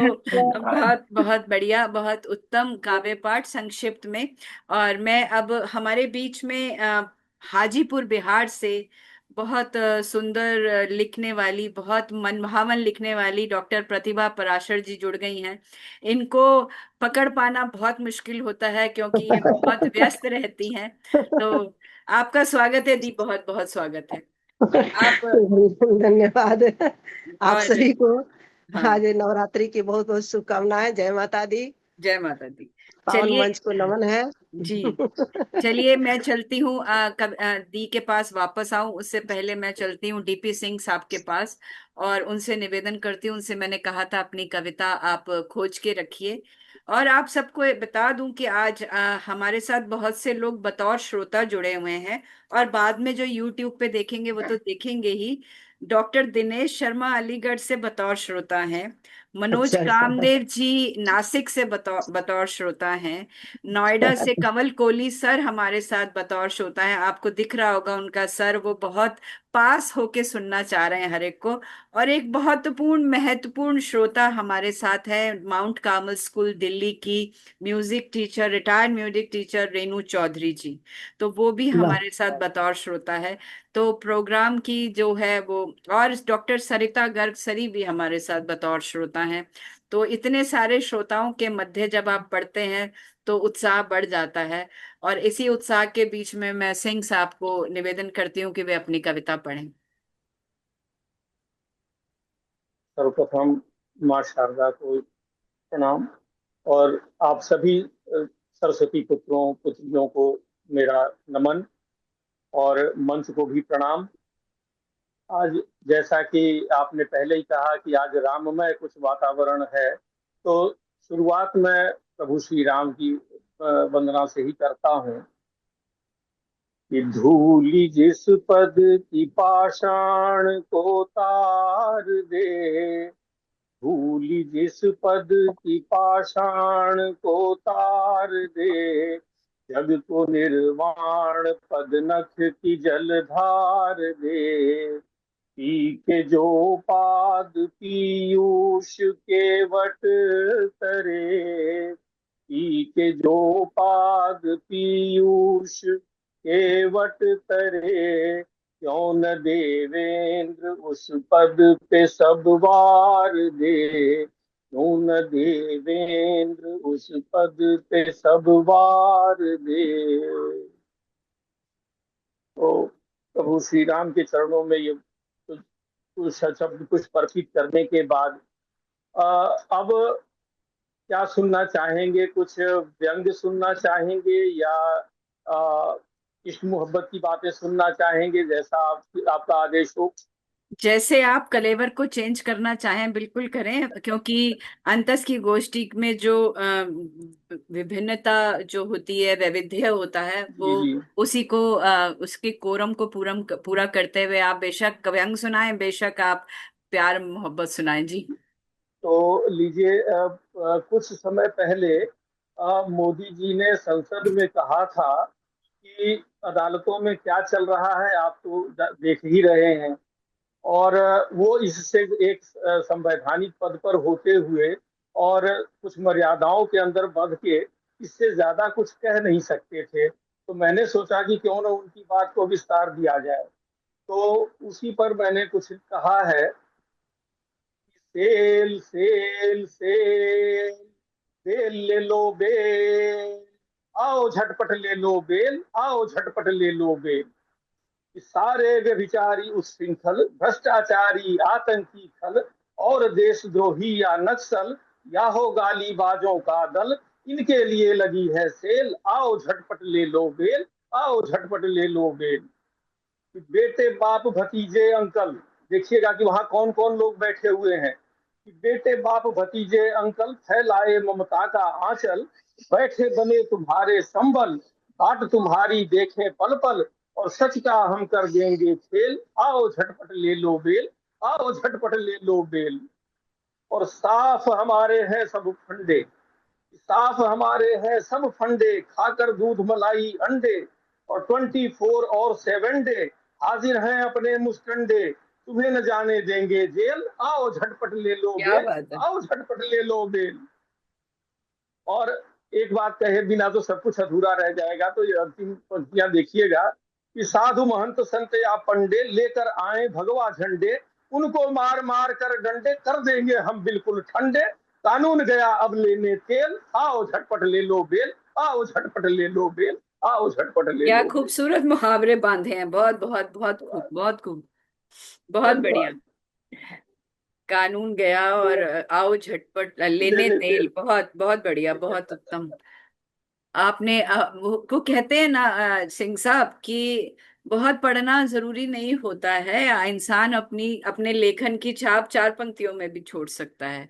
बहुत बहुत बढ़िया, बहुत उत्तम काव्य पाठ संक्षिप्त में। और मैं अब हमारे बीच में हाजीपुर बिहार से बहुत सुंदर लिखने वाली, बहुत मनभावन लिखने वाली डॉक्टर प्रतिभा पराशर जी जुड़ गई हैं। इनको पकड़ पाना बहुत मुश्किल होता है क्योंकि ये बहुत व्यस्त रहती हैं। तो आपका स्वागत है दी, बहुत बहुत स्वागत है। आप धन्यवाद आप और सभी को। हाँ, आज नवरात्रि की बहुत बहुत शुभकामनाएं। जय माता दी। जय माता दी। पावन चलिए मंच को नमन है। जी, चलिए मैं चलती हूँ दी के पास वापस आऊं उससे पहले मैं चलती हूँ डीपी सिंह साहब के पास, और उनसे निवेदन करती हूँ। उनसे मैंने कहा था अपनी कविता आप खोज के रखिए। और आप सबको ये बता दूं कि आज हमारे साथ बहुत से लोग बतौर श्रोता जुड़े हुए हैं, और बाद में जो यूट्यूब पे देखेंगे वो तो देखेंगे ही। डॉक्टर दिनेश शर्मा अलीगढ़ से बतौर श्रोता हैं। मनोज अच्छा अच्छा। कामदेव जी नासिक से बतौर बतौर श्रोता हैं। नोएडा से कमल कोहली सर हमारे साथ बतौर श्रोता है। आपको दिख रहा होगा उनका सर, वो बहुत पास होके सुनना चाह रहे हैं हर एक को। और एक महत्वपूर्ण महत्वपूर्ण श्रोता हमारे साथ है माउंट कार्मल स्कूल दिल्ली की music teacher, retired music teacher Renu Chaudhary ji. तो वो भी वाह। हमारे साथ बतौर श्रोता है। तो प्रोग्राम की जो है वो, और डॉक्टर सरिता गर्ग सरी भी हमारे साथ बतौर श्रोता हैं। तो इतने सारे श्रोताओं के मध्य जब आप पढ़ते हैं तो उत्साह बढ़ जाता है। और इसी उत्साह के बीच में मैं सिंह साहब को निवेदन करती हूँ कि वे अपनी कविता पढ़ें। सर्वप्रथम माँ शारदा को प्रणाम, और आप सभी सरस्वती पुत्रों पुत्रियों को मेरा नमन, और मंच को भी प्रणाम। आज जैसा कि आपने पहले ही कहा कि आज राममय कुछ वातावरण है, तो शुरुआत मैं प्रभु श्री राम की वंदना से ही करता हूँ कि धूलि जिस पद की पाषाण को तार दे, धूलि जिस पद की पाषाण को तार दे, जग को निर्वाण पद नख की जलधार दे, पी के जो पाद पीयूष के वट तरे, पी के जो पाद पीयूष के वट तरे, क्यों न देवेंद्र उस पद पे सब वार दे, क्यों न देवेंद्र उस पद पे सब वार दे। तो प्रभु श्री राम के चरणों में ये कुछ शब्द पुष्प अर्पित करने के बाद अब क्या सुनना चाहेंगे? कुछ व्यंग्य सुनना चाहेंगे या इश्क मोहब्बत की बातें सुनना चाहेंगे? जैसा आपका आदेश हो। जैसे आप कलेवर को चेंज करना चाहें बिल्कुल करें, क्योंकि अंतस की गोष्ठी में जो विभिन्नता जो होती है, वैविध्य होता है, वो जी जी। उसी को उसके कोरम को पूरा करते हुए आप बेशक व्यंग सुनाएं, बेशक आप प्यार मोहब्बत सुनाएं जी। तो लीजिए, कुछ समय पहले मोदी जी ने संसद में कहा था कि अदालतों में क्या चल रहा है आप तो देख ही रहे हैं, और वो इससे एक संवैधानिक पद पर होते हुए और कुछ मर्यादाओं के अंदर बंध के इससे ज्यादा कुछ कह नहीं सकते थे। तो मैंने सोचा कि क्यों ना उनकी बात को विस्तार दिया जाए, तो उसी पर मैंने कुछ कहा है। सेल सेल सेल, बेल ले लो बेल, आओ झटपट ले लो बेल, आओ झटपट ले लो बेल, सारे व्यभिचारी उच्छृंखल, भ्रष्टाचारी आतंकी खल, और देशद्रोही या नक्सल, या हो गाली बाजों का दल, इनके लिए लगी है सेल, आओ झटपट ले लो बेल, आओ झटपट ले लो बेल। बेटे बाप भतीजे अंकल, देखिएगा कि वहां कौन कौन लोग बैठे हुए हैं। कि बेटे बाप भतीजे अंकल फैलाए ममता का आंचल, बैठे बने तुम्हारे संबल, बाट तुम्हारी देखें पल पल, और सच का हम कर देंगे खेल, आओ झटपट ले लो बेल, आओ झटपट ले लो बेल। और साफ हमारे हैं सब फंडे, साफ हमारे हैं सब फंडे, खाकर दूध मलाई अंडे, और 24 और 7 डे हाजिर हैं अपने मुस्टंडे, तुम्हें न जाने देंगे जेल, आओ झटपट ले लो क्या बेल, बात है। आओ झटपट ले लो बेल। और एक बात कहे बिना तो सब कुछ अधूरा रह जाएगा, तो ये अंतिम पंक्तियां देखिएगा कि साधु महंत संत या पंडे लेकर आए भगवा झंडे, उनको मार मार कर डंडे कर देंगे हम बिल्कुल ठंडे, कानून गया अब लेने तेल, आओ झटपट ले लो बेल, आओ झटपट ले लो बेल, आओ झटपट ले क्या लो बेल। खूबसूरत मुहावरे बांधे हैं, बहुत बहुत बहुत खूब, बहुत खूब, बहुत बढ़िया। धन्यवाद। कानून गया और आओ झटपट लेने लेने तेल, तेल। बहुत बहुत बढ़िया, बहुत उत्तम। आपने वो कहते हैं ना सिंह साहब कि बहुत पढ़ना जरूरी नहीं होता है, इंसान अपनी अपने लेखन की छाप 4 पंक्तियों में भी छोड़ सकता है।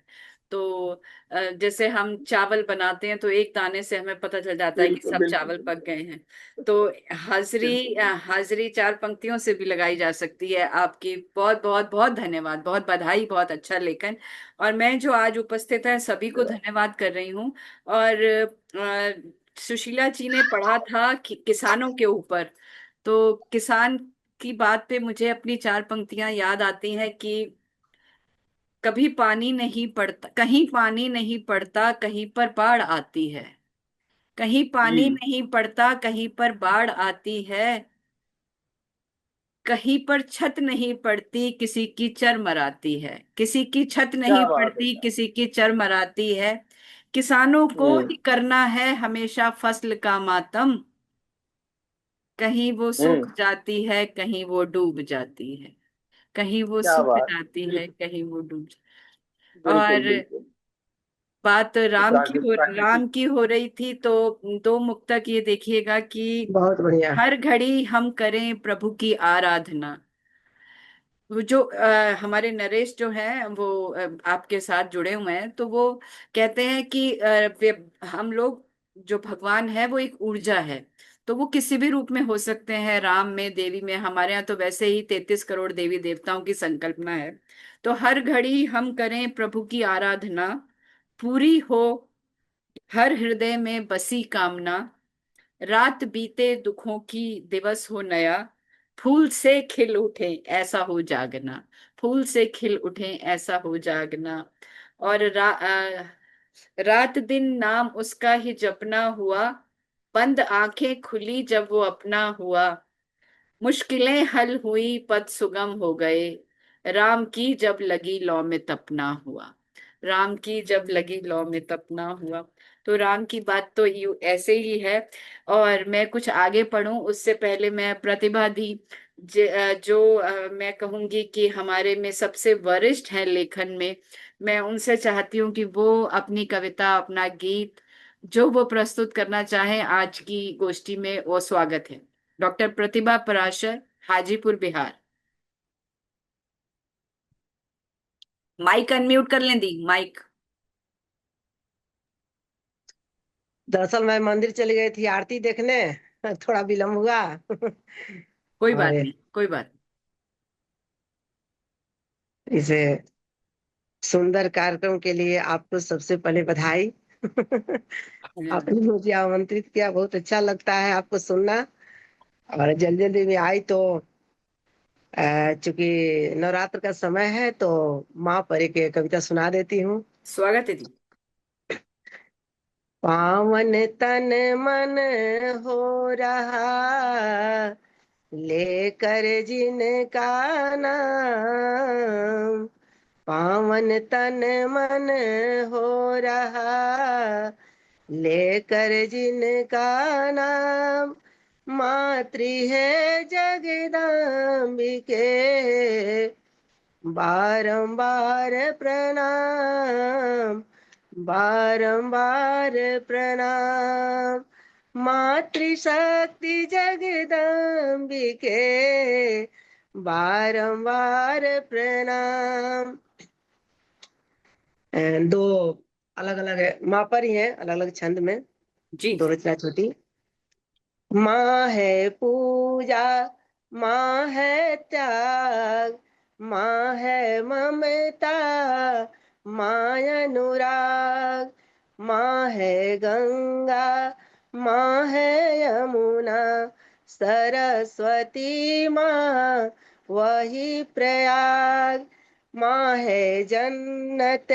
तो जैसे हम चावल बनाते हैं तो एक दाने से हमें पता चल जाता है कि बिल्कुल सब बिल्कुल चावल पक बिल्कुल गए हैं। तो हाजिरी बिल्कुल। हाजिरी 4 पंक्तियों से भी लगाई जा सकती है। आपकी बहुत बहुत बहुत धन्यवाद, बहुत बधाई, बहुत अच्छा लेखन। और मैं जो आज उपस्थित है सभी को धन्यवाद। धन्यवाद कर रही हूँ। और सुशीला जी ने पढ़ा था कि किसानों के ऊपर, तो किसान की बात पे मुझे अपनी 4 पंक्तियां याद आती हैं कि कभी पानी नहीं पड़ता, कहीं पानी नहीं पड़ता, कहीं पर बाढ़ आती है, कहीं जी। पानी नहीं पड़ता, कहीं पर बाढ़ आती है, कहीं पर छत नहीं पड़ती, किसी की चर मराती है, किसी की छत नहीं क्या बात है, पड़ती, क्या। किसी की चर मराती है, किसानों को हम्म। ही करना है हमेशा फसल का मातम, कहीं वो सूख हम्म। जाती है, कहीं वो डूब जाती है, कहीं वो क्या सूख बात। जाती है, बिल्कुल कहीं वो डूब बिल्कुल और बिल्कुल। बात तो राम प्राकृतिक। की हो रही थी, तो दो मुक्तक ये देखिएगा कि बहुत बढ़िया। हर घड़ी हम करें प्रभु की आराधना। वो जो हमारे नरेश जो हैं वो आपके साथ जुड़े हुए हैं, तो वो कहते हैं कि हम लोग, जो भगवान है वो एक ऊर्जा है, तो वो किसी भी रूप में हो सकते हैं, राम में, देवी में। हमारे यहाँ तो वैसे ही 33 करोड़ देवी देवताओं की संकल्पना है। तो हर घड़ी हम करें प्रभु की आराधना, पूरी हो हर हृदय में बसी कामना, रात बीते दुखों की दिवस हो नया, फूल से खिल उठे ऐसा हो जागना, फूल से खिल उठे ऐसा हो जागना। और रात दिन नाम उसका ही जपना हुआ, बंद आंखें खुली जब वो अपना हुआ, मुश्किलें हल हुई पथ सुगम हो गए, राम की जब लगी लौ में तपना हुआ, राम की जब लगी लौ में तपना हुआ। तो राम की बात तो यू ऐसे ही है। और मैं कुछ आगे पढ़ूं उससे पहले मैं प्रतिभा दी, जो मैं कहूंगी कि हमारे में सबसे वरिष्ठ हैं लेखन में, मैं उनसे चाहती हूँ कि वो अपनी कविता, अपना गीत जो वो प्रस्तुत करना चाहें आज की गोष्ठी में, वो स्वागत है। डॉक्टर प्रतिभा पराशर, हाजीपुर बिहार। माइक अनम्यूट कर लें दी, माइक। दरअसल मैं मंदिर चली गई थी आरती देखने, थोड़ा विलम्ब हुआ। कोई और बात नहीं, कोई बात इसे सुंदर कार्यक्रम के लिए आपको सबसे पहले बधाई। नहीं। आपने मुझे आमंत्रित किया, बहुत अच्छा लगता है आपको सुनना। और जल्दी जल्दी में आई तो चूंकि नवरात्र का समय है तो माँ पर एक कविता सुना देती हूँ। स्वागत है दी। पावन तन मन हो रहा, लेकर जिनका नाम, पावन तन मन हो रहा, लेकर जिनका नाम, मातृ है जगदम्बिके, बारंबार प्रणाम, बारंबार प्रणाम, मातृशक्ति जगदम्बिके, बारंबार प्रणाम। दो अलग अलग है, माँ पर ही है, अलग अलग छंद में, जी। दो रचना छोटी। माँ है पूजा, माँ है त्याग, माँ है ममता, माँ अनुराग, माँ है गंगा, माँ है यमुना, सरस्वती माँ वही प्रयाग, माँ है जन्नत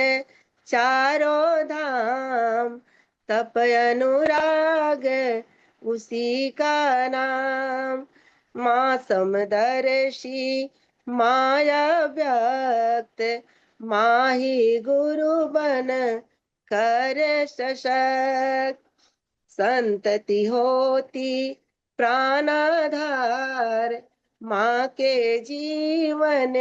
चारों धाम, तप अनुराग उसी का नाम, माँ समदर्शी माया व्यक्त, माँ ही गुरु बन कर सशक्त, संतति होती प्राणाधार, माँ के जीवन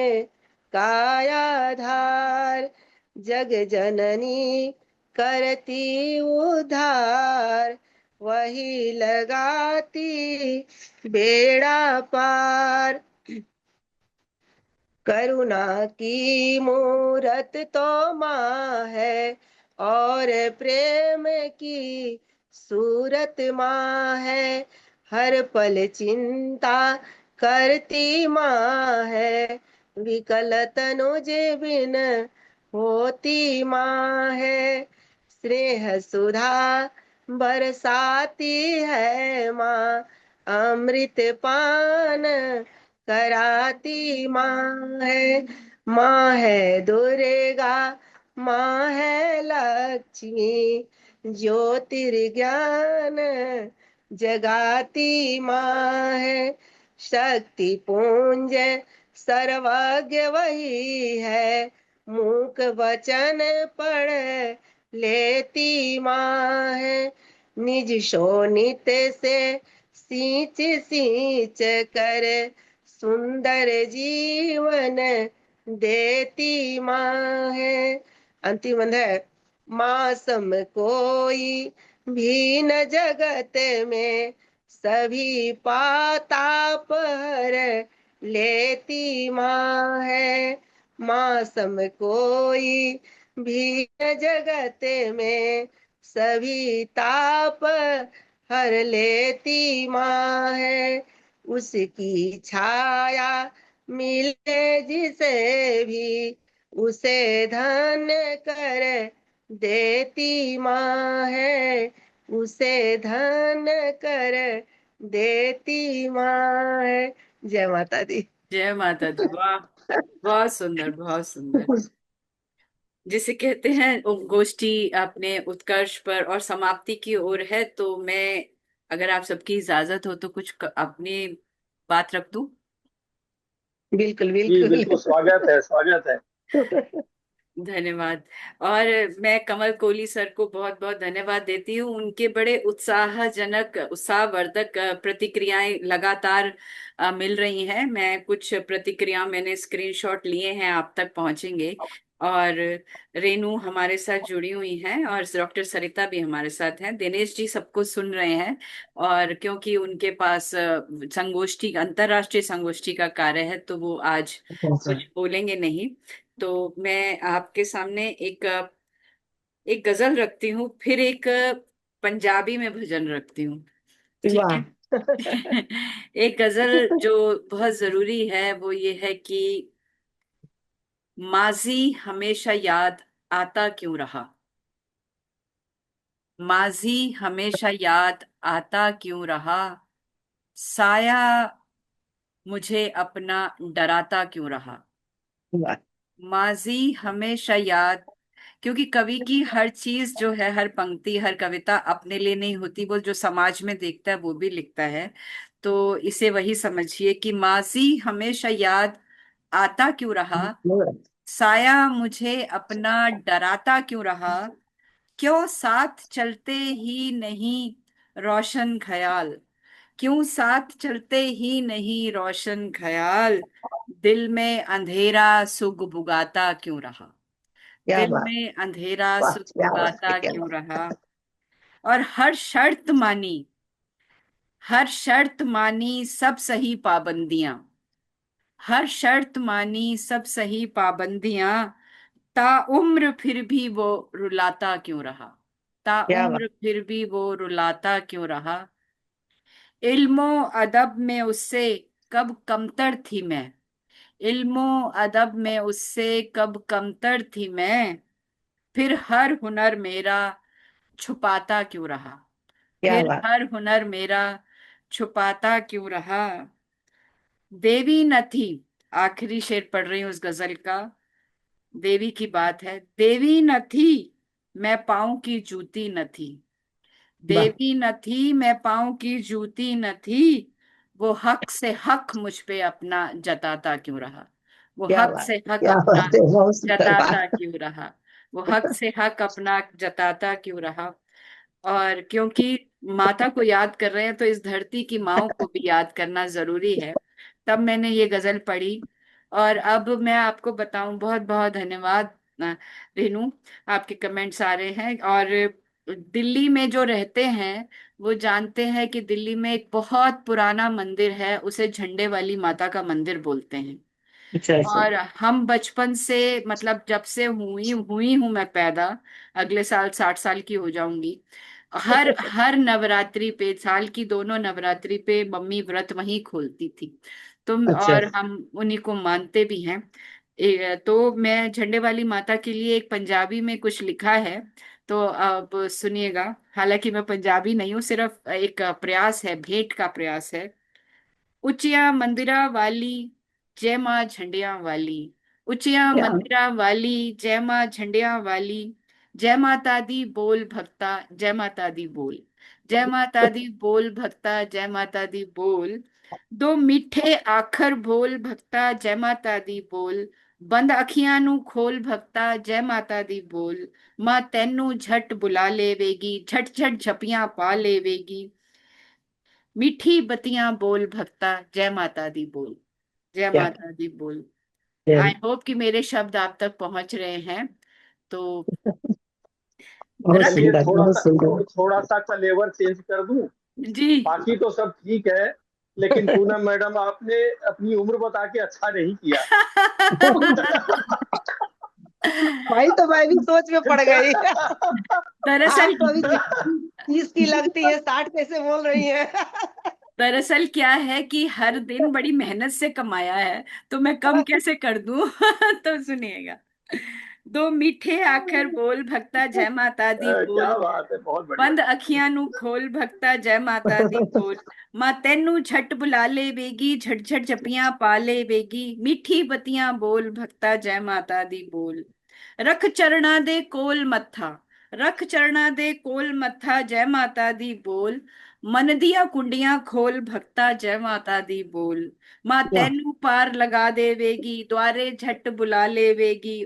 कायाधार, जग जननी करती उद्धार, वही लगाती बेड़ा पार, करुणा की मूरत तो माँ है, और प्रेम की सूरत माँ है, हर पल चिंता करती माँ है, विकल तनुज बिन होती माँ है, स्नेह सुधा बरसाती है माँ, अमृत पान कराती माँ है, माँ है दुर्गा, माँ है लक्ष्मी, ज्योतिर्ज्ञान जगाती माँ है, शक्ति पुंज सर्वज्ञ वही है, मूक वचन पढ़ लेती माँ है, निज शोणित से सींच सींच कर सुंदर जीवन देती माँ है। अंतिम बंद है, माँ सम कोई भी न जगत में, सभी पाताप हर लेती माँ है, माँ सम कोई भी न जगत में, सभी ताप हर लेती माँ है, उसकी छाया मिले जिसे भी, उसे धन कर देती माँ है, उसे धन कर देती माँ है। जय माता दी। जय माता दी। वाह, बहुत सुंदर, बहुत सुंदर। जिसे कहते हैं गोष्ठी अपने उत्कर्ष पर और समाप्ति की ओर है, तो मैं, अगर आप सबकी इजाजत हो तो कुछ अपनी बात रख दूं। बिल्कुल जी बिल्कुल। बिल्कुल, स्वागत है, स्वागत है। धन्यवाद। और मैं कमल कोहली सर को बहुत बहुत धन्यवाद देती हूँ। उनके बड़े उत्साहजनक, उत्साहवर्धक प्रतिक्रियाएं लगातार मिल रही हैं। मैं कुछ प्रतिक्रिया मैंने स्क्रीनशॉट लिए हैं, आप तक पहुंचेंगे। और रेनू हमारे साथ जुड़ी हुई हैं, और डॉक्टर सरिता भी हमारे साथ हैं। दिनेश जी सबको सुन रहे हैं, और क्योंकि उनके पास संगोष्ठी, अंतर्राष्ट्रीय संगोष्ठी का कार्य है, तो वो आज कुछ बोलेंगे नहीं। तो मैं आपके सामने एक गजल रखती हूँ, फिर एक पंजाबी में भजन रखती हूँ। ठीक है। वाह। एक गजल जो बहुत जरूरी है वो ये है कि माजी हमेशा याद आता क्यों रहा, माजी हमेशा याद आता क्यों रहा, साया मुझे अपना डराता क्यों रहा। वाह। माजी हमेशा याद, क्योंकि कवि की हर चीज जो है, हर पंक्ति, हर कविता अपने लिए नहीं होती, वो जो समाज में देखता है वो भी लिखता है। तो इसे वही समझिए कि माजी हमेशा याद आता क्यों रहा, साया मुझे अपना डराता क्यों रहा, क्यों साथ चलते ही नहीं रोशन ख्याल, क्यों साथ चलते ही नहीं रोशन ख्याल, दिल में अंधेरा सुगबुगाता क्यों रहा, क्या दिल बात। में अंधेरा वाह क्या बात है, सुगबुगाता क्या क्यों बात। रहा। और हर शर्त मानी, हर शर्त मानी सब सही पाबंदियां, हर शर्त मानी सब सही पाबंदियां, ताउम्र फिर भी वो रुलाता क्यों रहा, क्या बात। ताउम्र फिर भी वो रुलाता क्यों रहा। इल्मो अदब में उससे कब कमतर थी मैं, इल्मो अदब में उससे कब कमतर थी मैं, फिर हर हुनर मेरा छुपाता क्यों रहा, क्या फिर बात। हर हुनर मेरा छुपाता क्यों रहा। देवी न थी, आखिरी शेर पढ़ रही हूँ उस गजल का। देवी की बात है। देवी न थी मैं पाँव की जूती न थी, वाह। देवी न थी मैं पाँव की जूती न थी, वो हक से हक मुझ पे अपना जताता क्यों रहा, वो क्या हक बात। से हक क्या अपना बात है, बहुत सुंदर जताता बात। क्यों रहा, वो हक से हक अपना जताता क्यों रहा। और क्योंकि माता को याद कर रहे हैं तो इस धरती की माँओं को भी याद करना जरूरी है, तब मैंने ये गजल पढ़ी। और अब मैं आपको बताऊं, बहुत बहुत धन्यवाद रेनू, आपके कमेंट्स आ रहे हैं। और दिल्ली में जो रहते हैं वो जानते हैं कि दिल्ली में एक बहुत पुराना मंदिर है, उसे झंडे वाली माता का मंदिर बोलते हैं। अच्छा अच्छा। और हम बचपन से, मतलब जब से हुई हुई हूं मैं पैदा, अगले साल 60 साल की हो जाऊंगी, हर हर नवरात्रि पे, साल की दोनों नवरात्रि पे मम्मी व्रत वहीं खोलती थी। तो अच्छा। और हम उन्हीं को मानते भी हैं। तो मैं झंडे वाली माता के लिए एक पंजाबी में कुछ लिखा है, तो अब सुनिएगा। हालांकि मैं पंजाबी नहीं हूँ, सिर्फ एक प्रयास है, भेंट का प्रयास है। ਉੱਚੀਆਂ ਮੰਦਿਰਾਂ ਵਾਲੀ ਜੈ ਮਾਂ ਝੰਡਿਆਂ ਵਾਲੀ, ਉੱਚੀਆਂ क्या। ਮੰਦਿਰਾਂ ਵਾਲੀ ਜੈ ਮਾਂ ਝੰਡਿਆਂ ਵਾਲੀ, ਜੈ ਮਾਤਾ ਦੀ ਬੋਲ ਭਗਤਾ ਜੈ ਮਾਤਾ ਦੀ ਬੋਲ, ਜੈ ਮਾਤਾ ਦੀ ਬੋਲ ਭਗਤਾ ਜੈ ਮਾਤਾ ਦੀ ਬੋਲ, ਦੋ ਮਿੱਠੇ ਆਖਰ ਬੋਲ ਭਗਤਾ ਜੈ ਮਾਤਾ ਦੀ ਬੋਲ, ਬੰਦ ਅੱਖੀਆਂ ਨੂੰ ਖੋਲ ਭਗਤਾ ਜੈ ਮਾਤਾ ਦੀ ਬੋਲ, ਮਾਂ ਤੈਨੂੰ ਝਟ ਬੁਲਾ ਲੇਵੇਗੀ ਝਟ ਝਟ ਝਪੀਆਂ ਪਾ ਲੇਵੇਗੀ, मीठी बत्तियां बोल भक्ता जय माता दी बोल, जय क्या। माता दी बोल। आई जरूर। होप कि मेरे शब्द आप तक पहुंच रहे हैं। तो बहुत रख चलिए सुंदर, थोड़ा बहुत सा सुंदर। थोड़ा सा कलेवर चेंज कर दूं। जी। बाकी तो सब ठीक है, लेकिन पूनम मैडम आपने अपनी उम्र बता के अच्छा नहीं किया। भाई तो मैं भी सोच में पड़ गई। दरअसल आप तो अभी 30 की लगती है, 60 कैसे बोल रही है। दरअसल क्या है कि हर दिन बड़ी मेहनत से कमाया है, तो मैं कम कैसे कर दूं। तो सुनिएगा। दो मीठे आखर बोल भक्ता जय माता दी क्या बोल, बात है, बहुत बढ़िया। ਬੰਦ ਅੱਖੀਆਂ ਨੂੰ ਖੋਲ ਭਗਤਾ ਜੈ ਮਾਤਾ ਦੀ ਬੋਲ, ਮਾਂ ਤੈਨੂੰ ਝਟ ਬੁਲਾ ਲੇਵੇਗੀ ਝਟ ਝਟ ਜਪੀਆਂ ਪਾ ਲੇਵੇਗੀ, ਮਿੱਠੀ ਬਤੀਆਂ ਬੋਲ ਭਗਤਾ ਜੈ ਮਾਤਾ ਦੀ ਬੋਲ, ਰਖ ਚਰਣਾ ਦੇ ਕੋਲ ਮੱਥਾ, ਰਖ ਚਰਣਾ ਦੇ ਕੋਲ ਮੱਥਾ ਜੈ ਮਾਤਾ ਦੀ ਬੋਲ, ਮਨ ਦੀਆਂ ਕੁੰਡੀਆਂ ਖੋਲ ਭਗਤਾ ਜੈ ਮਾਤਾ ਦੀ ਬੋਲ, ਮਾਂ वाह। ਤੈਨੂੰ ਪਾਰ ਲਗਾ ਦੇਵੇਗੀ ਦੁਆਰੇ ਝਟ ਬੁਲਾ ਲੇਵੇਗੀ,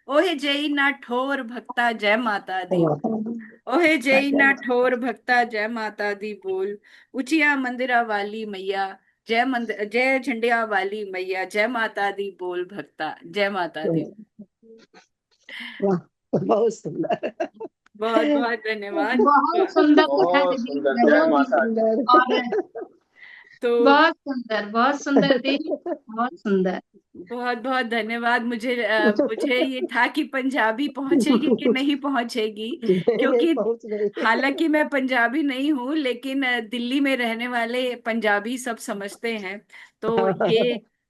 ओहे जई ना ठोर भक्ता जय माता दी बोल, ओहे जई ना ठोर भक्ता जय माता दी बोल, उचिया मंदिरा वाली मैया जय मंदिर जय झंडिया वाली मैया जय माता दी बोल भक्ता जय माता दी। वाह, बहुत सुंदर। बहुत बहुत धन्यवाद। बहुत सुंदर लिखा बहुत दीदी, सुंदर, जय बहुत गजल। माता दी। सुंदर। और तो बहुत सुंदर दीदी, बहुत सुंदर। बहुत बहुत धन्यवाद। मुझे ये था कि पंजाबी पहुंचेगी कि नहीं पहुंचेगी, नहीं नहीं, क्योंकि पहुंच गई। हालांकि मैं पंजाबी नहीं हूँ, लेकिन दिल्ली में रहने वाले पंजाबी सब समझते हैं। तो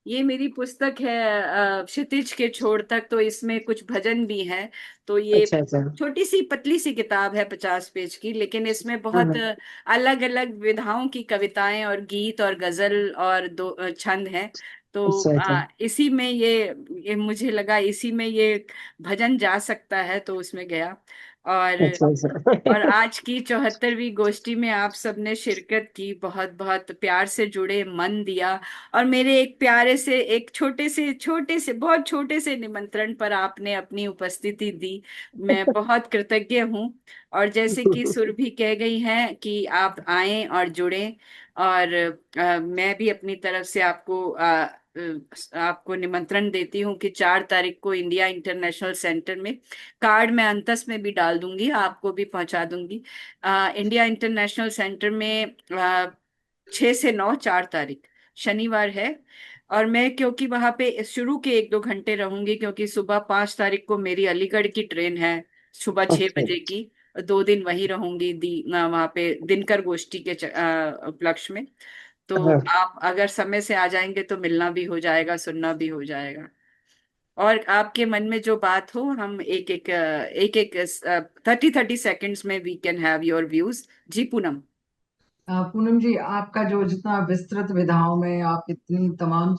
ये मेरी पुस्तक है, क्षितिज के छोर तक, तो इसमें कुछ भजन भी हैं। तो ये अच्छा अच्छा। छोटी सी पतली सी किताब है, 50 पेज की, लेकिन इसमें हाँ बहुत हाँ। अलग अलग विधाओं की कविताएं और गीत और गजल और दो छंद हैं। तो अच्छा अच्छा। इसी में ये मुझे लगा इसी में ये भजन जा सकता है, तो उसमें गया। और अच्छा और अच्छा। आज की 74वीं गोष्ठी में आप सबने शिरकत की, बहुत बहुत प्यार से जुड़े, मन दिया, और मेरे एक प्यारे से, एक छोटे से बहुत छोटे से निमंत्रण पर आपने अपनी उपस्थिति दी। मैं बहुत कृतज्ञ हूँ। और जैसे कि सुरभि कह गई हैं कि आप आएं और जुड़ें, और मैं भी अपनी तरफ से आपको निमंत्रण देती हूँ कि 4 तारीख को इंडिया इंटरनेशनल सेंटर में, कार्ड मैं अंतस में भी डाल दूंगी, आपको भी पहुंचा दूंगी। इंडिया इंटरनेशनल सेंटर में 6 से 9, 4 तारीख शनिवार है। और मैं क्योंकि वहां पे शुरू के 1-2 घंटे रहूंगी, क्योंकि सुबह 5 तारीख को मेरी अलीगढ़ की ट्रेन है, सुबह 6 बजे की। 2 दिन वहीं रहूंगी वहां पे दिनकर गोष्ठी के उपलक्ष्य में। तो हाँ। आप अगर समय से आ जाएंगे तो मिलना भी हो जाएगा, सुनना भी हो जाएगा। और आपके मन में जो बात हो, हम एक एक 30-30 सेकंड्स में we can have your views. जी पूनम। पूनम जी, आपका जो जितना विस्तृत विधाओं में आप इतनी तमाम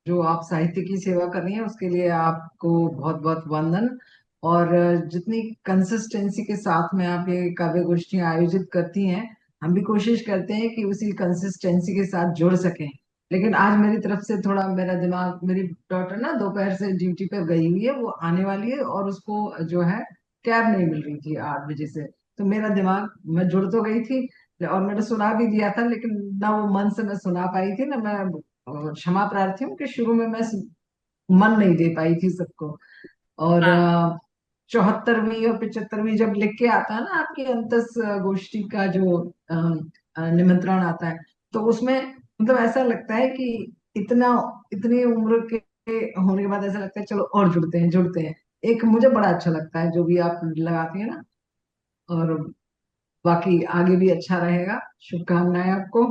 जो आप साहित्य की सेवा कर रही हैं उसके लिए आपको बहुत बहुत वंदन। और जितनी कंसिस्टेंसी के साथ में आप ये काव्य गोष्ठियां आयोजित करती हैं, हम भी कोशिश करते हैं कि उसी कंसिस्टेंसी के साथ जुड़ सकें। लेकिन आज मेरी तरफ से थोड़ा मेरा दिमाग, मेरी डॉटर ना दोपहर से ड्यूटी पे गई हुई है, वो आने वाली है और उसको जो है कैब नहीं मिल रही थी 8 बजे से। तो मेरा दिमाग, मैं जुड़ तो गई थी और मैंने सुना भी दिया था, लेकिन ना वो मन से मैं सुना पाई थी, ना मैं, और क्षमा प्रार्थी हूँ कि शुरू में मैं मन नहीं दे पाई थी सबको। और हाँ 74वीं और 75वीं जब लिख के आता है ना आपकी अंतस गोष्ठी का जो निमंत्रण आता है, तो उसमें मतलब ऐसा लगता है कि इतना, इतनी उम्र के होने के बाद ऐसा लगता है चलो और जुड़ते हैं जुड़ते हैं। एक मुझे बड़ा अच्छा लगता है जो भी आप लगाती है ना। और बाकी आगे भी अच्छा रहेगा, शुभकामनाएं आपको।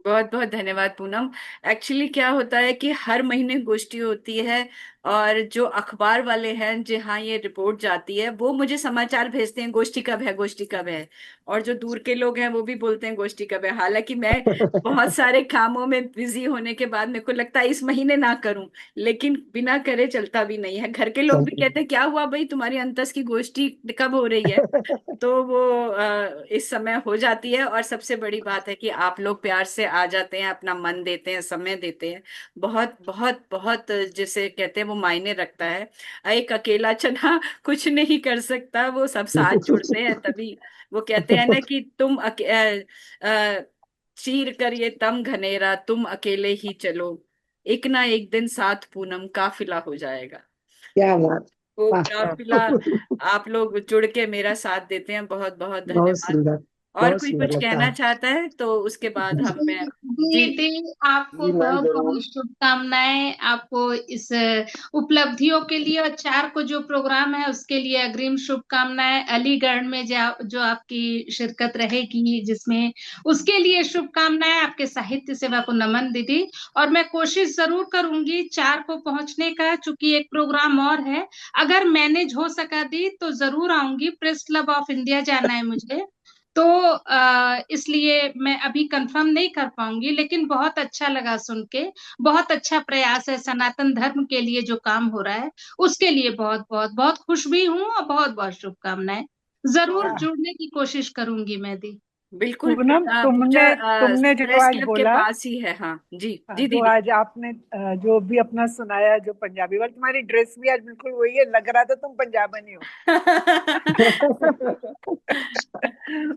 बहुत बहुत धन्यवाद पूनम। एक्चुअली क्या होता है कि हर महीने गोष्ठी होती है, और जो अखबार वाले हैं जहाँ ये रिपोर्ट जाती है वो मुझे समाचार भेजते हैं गोष्ठी कब है, गोष्ठी कब है। और जो दूर के लोग हैं वो भी बोलते हैं गोष्ठी कब है। हालांकि मैं बहुत सारे कामों में बिजी होने के बाद मेरे को लगता है इस महीने ना करूं, लेकिन बिना करे चलता भी नहीं है। घर के लोग भी कहते हैं क्या हुआ भाई, तुम्हारी अंतस की गोष्ठी कब हो रही है। तो वो इस समय हो जाती है। और सबसे बड़ी बात है कि आप लोग प्यार से आ जाते हैं, अपना मन देते हैं, समय देते हैं। बहुत बहुत बहुत जिसे कहते हैं वो मायने रखता है। एक अकेला चना कुछ नहीं कर सकता, वो सब साथ जुड़ते हैं तभी। वो कहते हैं ना कि चीर कर ये तम घनेरा, तुम अकेले ही चलो, एक ना एक दिन साथ पूनम काफिला हो जाएगा। क्या बात। वो वाह। काफिला आप लोग जुड़ के मेरा साथ देते हैं, बहुत बहुत बहुत धन्यवाद। सुंदर, और बहुत कोई सुंदर कुछ लगता कहना है। चाहता है तो उसके बाद हम मैं। जी दीदी आपको जी मैम बहुत बहुत जरूर। शुभकामनाएं, आपको इस उपलब्धियों के लिए, और 4 को जो प्रोग्राम है उसके लिए अग्रिम शुभकामनाएं। अलीगढ़ में जो आपकी शिरकत रहेगी जिसमें, उसके लिए शुभकामनाएं। आपके साहित्य सेवा को नमन दीदी। और मैं कोशिश जरूर करूंगी 4 को पहुंचने का, चूंकि एक प्रोग्राम और है। अगर मैनेज हो सका दी तो जरूर आऊंगी, प्रेस क्लब ऑफ इंडिया जाना है मुझे। तो इसलिए मैं अभी कंफर्म नहीं कर पाऊंगी, लेकिन बहुत अच्छा लगा सुन के। बहुत अच्छा प्रयास है सनातन धर्म के लिए जो काम हो रहा है, उसके लिए बहुत बहुत बहुत खुश भी हूँ, और बहुत बहुत शुभकामनाएं। जरूर हाँ, जुड़ने की कोशिश करूंगी मैं दी। बिल्कुल। पूनम, पूजा तुमने तुमने जो प्रेस आज क्लब के बोला, पास ही है। हाँ जी जी जो दीदी। आज आपने जो भी अपना सुनाया, जो पंजाबी वाला, तुम्हारी ड्रेस भी आज बिल्कुल वही है, लग रहा था तुम पंजाबनी हो।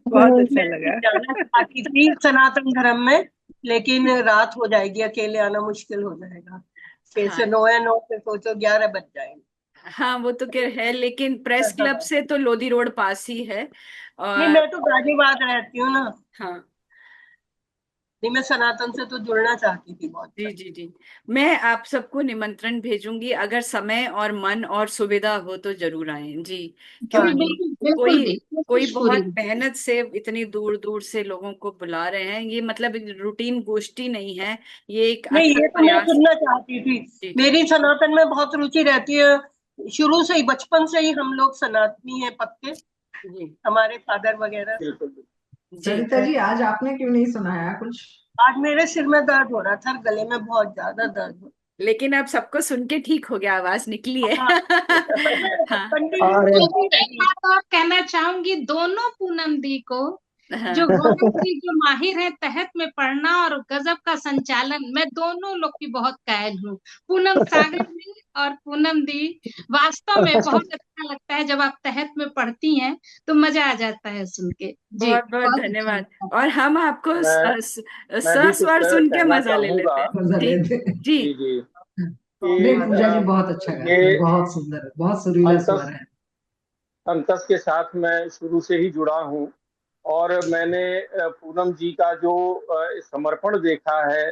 बहुत अच्छा मैं भी लगा। जाना चाहती थी सनातन धर्म में, लेकिन रात हो जाएगी, अकेले आना मुश्किल हो जाएगा। 6 से हाँ 9 है, 9 से सोचो 11 बज जाएंगे। हाँ, वो तो क्या है, लेकिन प्रेस क्लब हाँ। से तो लोधी रोड पास ही है। नहीं, और मैं तो गाजियाबाद रहती हूँ ना। हाँ नहीं, मैं सनातन से तो जुड़ना चाहती थी बहुत जी पहले। जी जी। मैं आप सबको निमंत्रण भेजूंगी, अगर समय और मन और सुविधा हो तो जरूर आए जी। हाँ जी क्योंकि जी। बिल्कुल बिल्कुल कोई दी, कोई कोशिश पूरी। बहुत मेहनत से इतनी दूर दूर से लोगों को बुला रहे हैं, ये मतलब रूटीन गोष्ठी नहीं है, ये एक नहीं, अथक ये तो मैं प्रयास। सुनना चाहती थी। जी जी मेरी सनातन में बहुत रुचि रहती है, शुरू से ही, बचपन से ही हम लोग सनातनी हैं पक्के, जी हमारे फादर वगैरह। बिल्कुल। जी। सरिता जी, आज आपने क्यों नहीं सुनाया कुछ? आज मेरे सिर में दर्द हो रहा था, गले में बहुत ज्यादा दर्द हो लेकिन अब सबको सुन के ठीक हो गया, आवाज निकली है। रहा। हाँ, हाँ कंटिन्यू और चलती एक रही। बात और कहना चाहूंगी दोनों पूनम दी को। जो हाँ गौरव जी जो माहिर है तहत में पढ़ना और गजब का संचालन, मैं दोनों लोग की बहुत कायल हूँ। पूनम सागर जी और पूनम दी, वास्तव में बहुत अच्छा लगता है जब आप तहत में पढ़ती हैं, तो मजा आ जाता है सुन के। जी बहुत बहुत बहुत अच्छा धन्यवाद। लगता और हम आपको मैं मैं भी कुछ सस्वर सुन के कहना मजा ले चाहूंगा। लेते हैं। मजा ठीक। लेते। जी जी जी। नहीं, कि पूजा जी बहुत अच्छा गाती है, ये बहुत सुंदर, बहुत सुरीला अंतस स्वर है। अंतस के साथ मैं शुरू से ही जुड़ा हूँ। और मैंने पूनम जी का जो समर्पण देखा है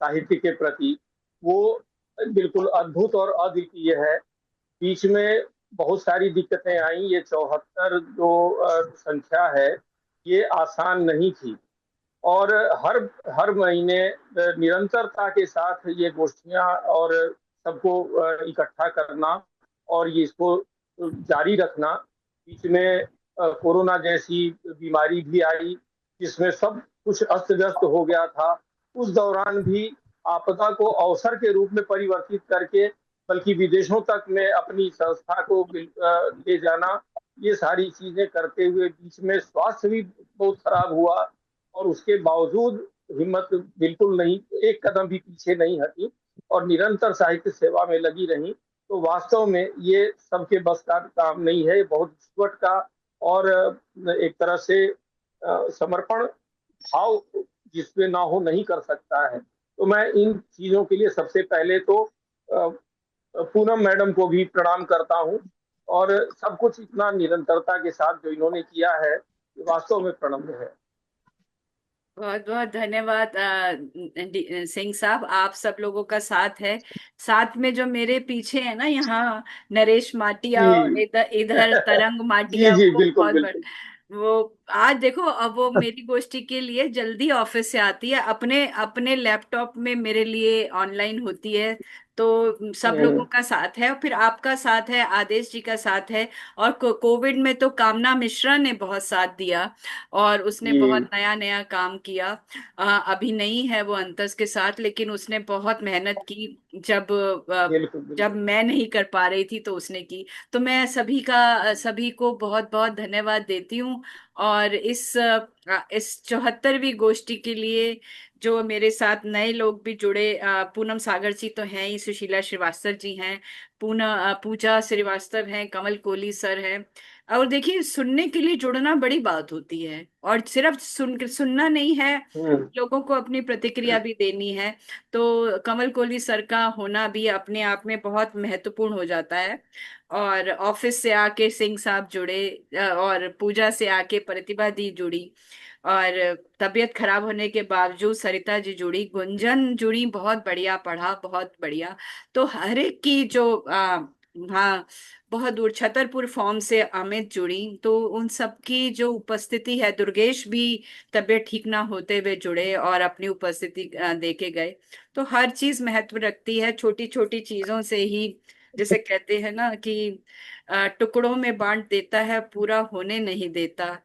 साहित्य के प्रति वो बिल्कुल अद्भुत और अद्वितीय है। बीच में बहुत सारी दिक्कतें आई। ये 74 जो संख्या है ये आसान नहीं थी, और हर हर महीने निरंतरता के साथ ये गोष्ठियां और सबको इकट्ठा करना और ये इसको जारी रखना। बीच में कोरोना जैसी बीमारी भी आई जिसमें सब कुछ अस्त व्यस्त हो गया था। उस दौरान भी आपदा को अवसर के रूप में परिवर्तित करके बल्कि विदेशों तक में अपनी संस्था को ले जाना, ये सारी चीजें करते हुए बीच में स्वास्थ्य भी बहुत खराब हुआ और उसके बावजूद हिम्मत बिल्कुल नहीं, एक कदम भी पीछे नहीं हटी और निरंतर साहित्य सेवा में लगी रही। तो वास्तव में ये सबके बस का काम नहीं है, बहुत विश्वट का और एक तरह से समर्पण भाव जिसमें ना हो नहीं कर सकता है। तो मैं इन चीजों के लिए सबसे पहले तो पूनम मैडम को भी प्रणाम करता हूँ और सब कुछ इतना निरंतरता के साथ जो इन्होंने किया है वास्तव में प्रणम्य है। बहुत बहुत धन्यवाद सिंह साहब, आप सब लोगों का साथ है। साथ में जो मेरे पीछे है ना, यहाँ नरेश माटिया और जी इधर इधर तरंग जी माटिया, जी वो बिल्कुल बहुत बिल्कुल। वो आज देखो, अब वो मेरी गोष्ठी के लिए जल्दी ऑफिस से आती है, अपने अपने लैपटॉप में मेरे लिए ऑनलाइन होती है। तो सब लोगों का साथ है, और फिर आपका साथ है, आदेश जी का साथ है, और कोविड में तो कामना मिश्रा ने बहुत साथ दिया और उसने बहुत जी नया नया काम किया। अभी नहीं है वो अंतस के साथ, लेकिन उसने बहुत मेहनत की। बिल्कुल जब बिल्कुल। मैं नहीं कर पा रही थी तो उसने की। तो मैं सभी को बहुत बहुत धन्यवाद देती हूँ। और इस 74वीं गोष्ठी के लिए जो मेरे साथ नए लोग भी जुड़े, पूनम सागर जी तो हैं ही, सुशीला श्रीवास्तव जी हैं, पूजा श्रीवास्तव हैं, कमल कोहली सर हैं। और देखिए, सुनने के लिए जुड़ना बड़ी बात होती है, और सिर्फ सुनना नहीं है, हम्म लोगों को अपनी प्रतिक्रिया भी देनी है। तो कमल कोहली सर का होना भी अपने आप में बहुत महत्वपूर्ण हो जाता है। और ऑफिस से आके सिंह साहब जुड़े, और पूजा से आके प्रतिभा दी जुड़ी, और तबीयत खराब होने के बावजूद सरिता जी जुड़ी, गुंजन जुड़ी, बहुत बढ़िया पढ़ा, बहुत बढ़िया। तो हर एक की जो हाँ, बहुत दूर छतरपुर फॉर्म से अमित जुड़ी, तो उन सबकी जो उपस्थिति है, दुर्गेश भी तबीयत ठीक ना होते हुए जुड़े और अपनी उपस्थिति दे के गए। तो हर चीज महत्व रखती है, छोटी छोटी चीजों से ही, जैसे कहते हैं ना कि टुकड़ों में बांट देता है, पूरा होने नहीं देता।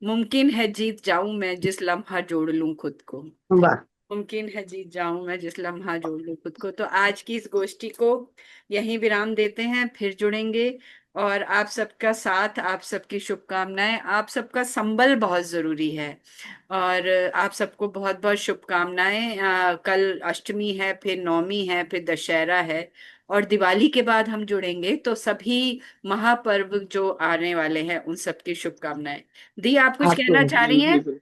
मुमकिन है जीत जाऊं मैं जिस लम्हा जोड़ लूं खुद को। वाह। मुमकिन है जीत जाऊं मैं जिस लम्हा जोड़ लूं खुद को। तो आज की इस गोष्ठी को यहीं विराम देते हैं, फिर जुड़ेंगे। और आप सबका साथ, आप सबकी शुभकामनाएं, आप सबका संबल बहुत जरूरी है। और आप सबको बहुत बहुत शुभकामनाएं। कल अष्टमी है, फिर नवमी है, फिर दशहरा है, और दिवाली के बाद हम जुड़ेंगे। तो सभी महापर्व जो आने वाले हैं उन सबकी शुभकामनाएं। दी, आप कुछ आपको कहना चाह जी रही जी हैं? बिल्कुल।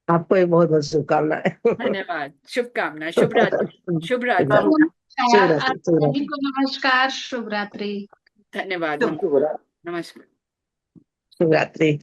आपको भी बहुत बहुत शुभकामनाएं। धन्यवाद, शुभकामनाएं, शुभ रात्रि। शुभ रात्रि। शुभ आप रात्रि, शुभ सभी रात्रि। को नमस्कार, शुभ रात्रि। धन्यवाद, शुभ रात्रि। नमस्कार। शुभ रात्रि।